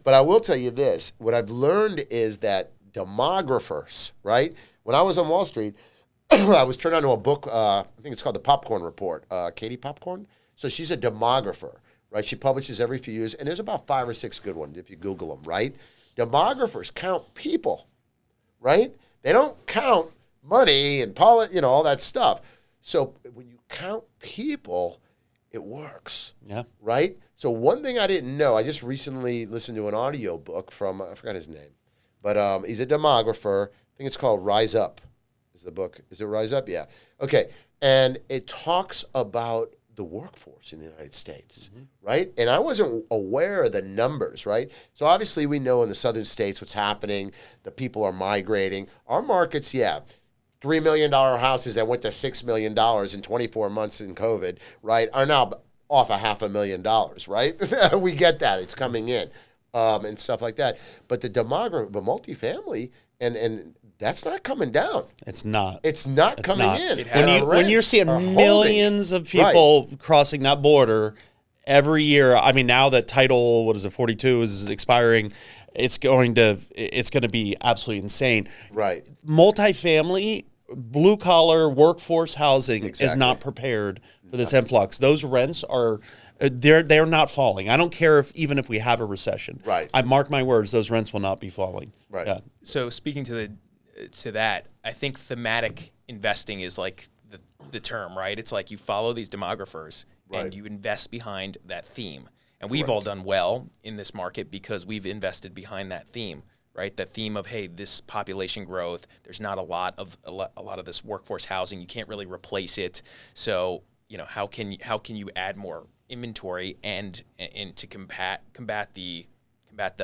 But I will tell you this. What I've learned is that demographers, right? When I was on Wall Street, I was turned on to a book, I think it's called The Popcorn Report, Katie Popcorn. So she's a demographer, right? She publishes every few years, and there's about 5 or 6 good ones if you Google them, right? Demographers count people, right? They don't count money and all that stuff. So when you count people, it works, right? So one thing I didn't know, I just recently listened to an audio book from, I forgot his name, but he's a demographer. I think it's called Rise Up is the book. Is it Rise Up? Yeah. Okay. And it talks about the workforce in the United States, right? And I wasn't aware of the numbers, right? So obviously we know in the southern states what's happening. The people are migrating. Our markets, $3 million houses that went to $6 million in 24 months in COVID, right, are now off $500,000, right? We get that. It's coming in and stuff like that. But the multifamily, and that's not coming down. It's not. It's not coming in. When you're seeing millions of people crossing that border every year, I mean, now that Title 42 is expiring, it's going to be absolutely insane. Right. Multifamily, blue collar workforce housing is not prepared for this influx. Those rents are. They're not falling. I don't care even if we have a recession. Right. I mark my words; those rents will not be falling. Right. Yeah. So speaking to that, I think thematic investing is like the term, right? It's like you follow these demographers and you invest behind that theme. And we've all done well in this market because we've invested behind that theme, right? The theme of, hey, this population growth, there's not a lot of this workforce housing. You can't really replace it. So, how can you add more inventory and to combat the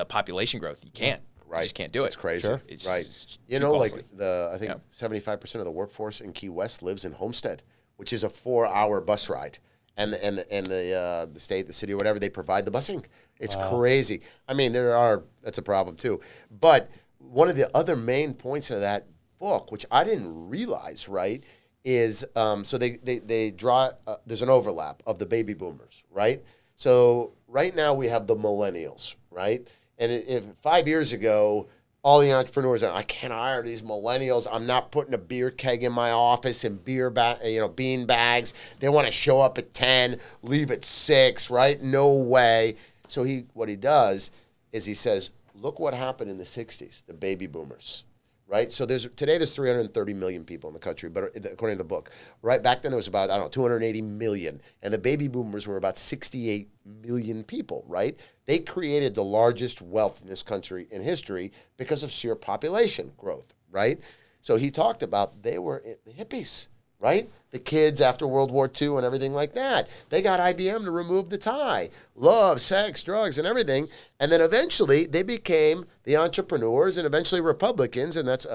population growth? You can't. Right. You just can't do it. It's crazy. Sure. It's right. Too costly. I think 75% of the workforce in Key West lives in Homestead, which is a 4-hour bus ride. And the state, the city, or whatever, they provide the busing. It's crazy. I mean, that's a problem too. But one of the other main points of that book, which I didn't realize, right, is so they draw, there's an overlap of the baby boomers, right? So right now we have the millennials, right? And if 5 years ago, all the entrepreneurs are, I can't hire these millennials. I'm not putting a beer keg in my office and bean bags. They want to show up at 10, leave at 6, right? No way. So what he does is he says, look what happened in the 60s, the baby boomers, right? So today there's 330 million people in the country, but according to the book, right back then there was about, 280 million, and the baby boomers were about 68 million people, right? They created the largest wealth in this country in history because of sheer population growth, right? So he talked about they were the hippies, right? The kids after World War II and everything like that. They got IBM to remove the tie. Love, sex, drugs, and everything. And then eventually they became the entrepreneurs and eventually Republicans, and that's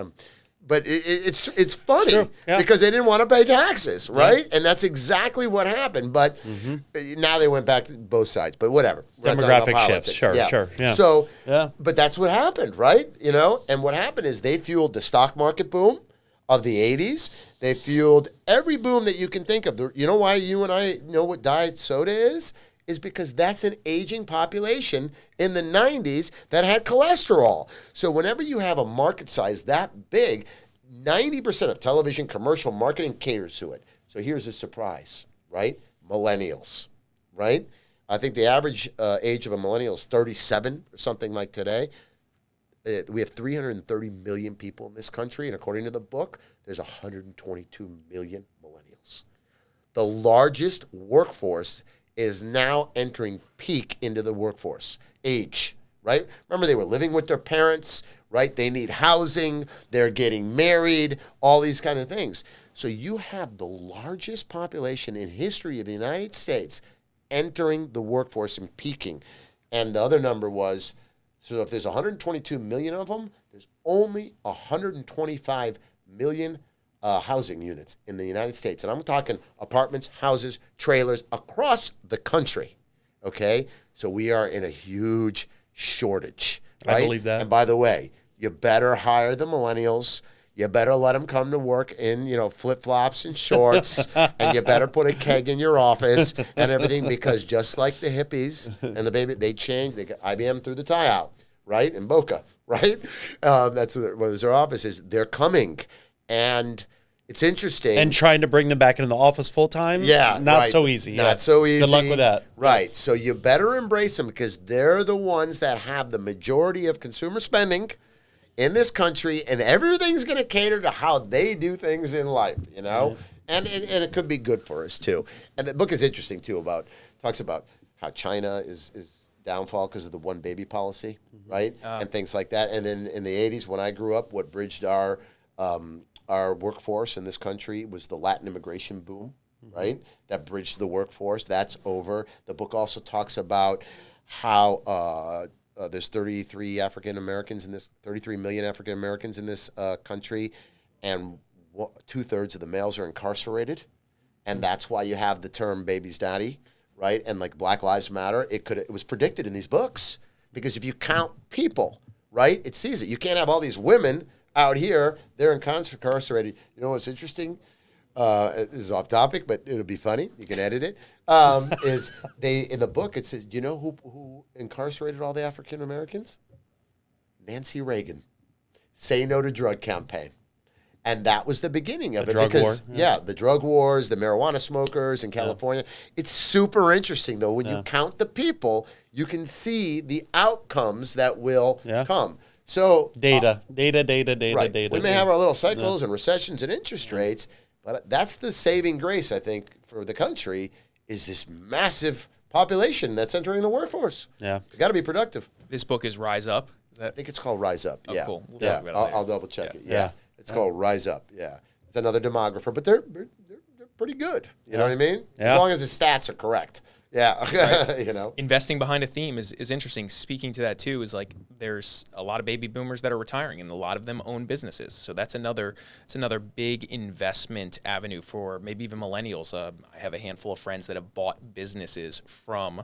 but it's funny because they didn't want to pay taxes, right? Yeah. And that's exactly what happened. But now they went back to both sides. But whatever. Demographic shifts. Sure. Yeah. So, but that's what happened, right? And what happened is they fueled the stock market boom of the 80s. They fueled every boom that you can think of. You know why you and I know what diet soda is? Is because that's an aging population in the 90s that had cholesterol. So whenever you have a market size that big, 90% of television commercial marketing caters to it. So here's a surprise, right? Millennials, right? I think the average age of a millennial is 37 or something like today. We have 330 million people in this country, and according to the book, there's 122 million millennials. The largest workforce is now entering peak into the workforce age, right? Remember, they were living with their parents, right? They need housing. They're getting married, all these kind of things. So you have the largest population in history of the United States entering the workforce and peaking. And the other number was, so if there's 122 million of them, there's only 125 million housing units in the United States. And I'm talking apartments, houses, trailers across the country, okay? So we are in a huge shortage, right? I believe that. And by the way, you better hire the millennials. You better let them come to work in, flip-flops and shorts, and you better put a keg in your office and everything, because just like the hippies and the baby, they changed. They got IBM threw the tie out, right? In Boca, right? That's where their office is. They're coming, and it's interesting. And trying to bring them back into the office full time? Yeah. Not right. so easy. Not so easy. Good luck with that. Right. So you better embrace them because they're the ones that have the majority of consumer spending in this country, and everything's going to cater to how they do things in life, Yeah. And it could be good for us too. And the book is interesting too, talks about how China is downfall because of the one baby policy, right? And things like that. And then in the 80s, when I grew up, what bridged our workforce in this country was the Latin immigration boom, right? That bridged the workforce. That's over. The book also talks about how there's 33 million African Americans in this country, and 2/3 of the males are incarcerated, and that's why you have the term "baby's daddy," right? And like Black Lives Matter, it was predicted in these books, because if you count people, right, it sees it. You can't have all these women out here; they're incarcerated. You know what's interesting? This is off topic, but it'll be funny. You can edit it. Is they in the book? It says, do you know who incarcerated all the African Americans? Nancy Reagan. Say No to Drug campaign, and that was the beginning of the it. Drug because war. The drug wars, the marijuana smokers in California. It's super interesting though. When you count the people, you can see the outcomes that will come. So data. Right. Data. We may have our little cycles and recessions and interest rates. But that's the saving grace, I think, for the country, is this massive population that's entering the workforce. Yeah. You got to be productive. This book is Rise Up. Is I that think it's called Rise Up. Oh, yeah. cool. We'll yeah. talk about it later. I'll double check it. Yeah. Yeah. It's called Rise Up. Yeah. It's another demographer, but they're pretty good. You know what I mean? Yeah. As long as the stats are correct. Yeah. You know. investing behind a theme is interesting. Speaking to that too, is like there's a lot of baby boomers that are retiring, and a lot of them own businesses. So that's another big investment avenue for maybe even millennials. I have a handful of friends that have bought businesses from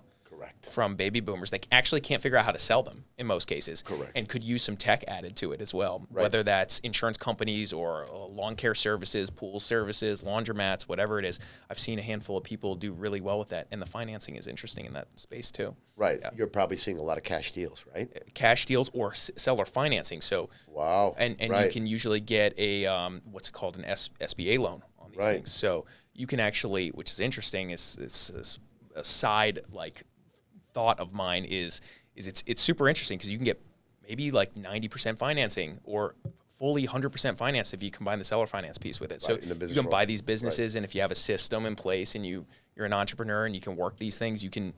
baby boomers. They actually can't figure out how to sell them in most cases. Correct. And could use some tech added to it as well, whether that's insurance companies or lawn care services, pool services, laundromats, whatever it is. I've seen a handful of people do really well with that, and the financing is interesting in that space too. Right. Yeah. You're probably seeing a lot of cash deals, right? Cash deals or seller financing. So wow. And you can usually get a what's it called, an SBA loan on these things. So you can actually, which is interesting, is a side like thought of mine is it's super interesting because you can get maybe like 90% financing or fully 100% finance if you combine the seller finance piece with it. So you can buy these businesses, and if you have a system in place and you're an entrepreneur and you can work these things, you can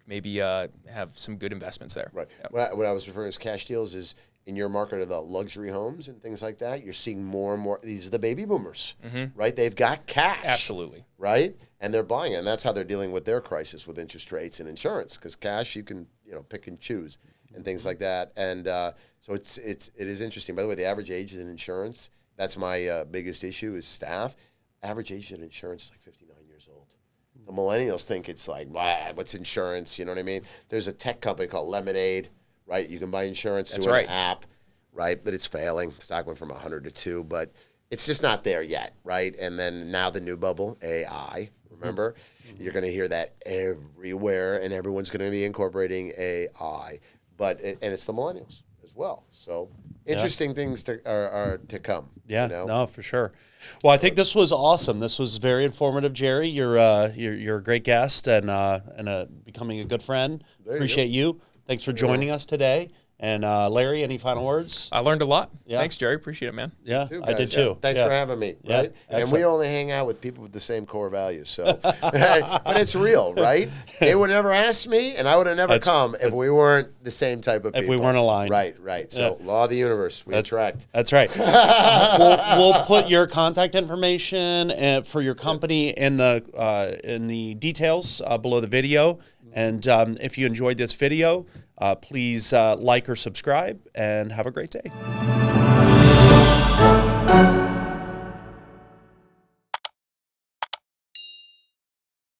maybe have some good investments there. Right. Yeah. What I was referring to as cash deals is in your market of the luxury homes and things like that, you're seeing more and more. These are the baby boomers, right? They've got cash. Absolutely. Right? And they're buying it. And that's how they're dealing with their crisis with interest rates and insurance, because cash you can pick and choose and things like that. And so it is interesting. By the way, the average age in insurance, that's my biggest issue is staff. Average age in insurance is like 59 years old. The millennials think it's like, what's insurance? You know what I mean? There's a tech company called Lemonade, right? You can buy insurance through an app, right? But it's failing. Stock went from 100 to 2, but it's just not there yet, right? And then now the new bubble, AI, remember? You're going to hear that everywhere, and everyone's going to be incorporating AI. And it's the millennials as well. So interesting things are to come. Yeah, no, for sure. Well, I think this was awesome. This was very informative, Jerry. You're a great guest and becoming a good friend. Appreciate you. Thanks for joining us today. And Larry, any final words? I learned a lot. Yeah. Thanks, Jerry. Appreciate it, man. Yeah, I did too. Thanks for having me. Right? And we only hang out with people with the same core values. So, but it's real, right? They would never ask me, and I would have never come if we weren't the same type of people. If we weren't aligned. Right. So, law of the universe, we attract. That's right. we'll put your contact information for your company in the details below the video. And if you enjoyed this video, please like or subscribe, and have a great day.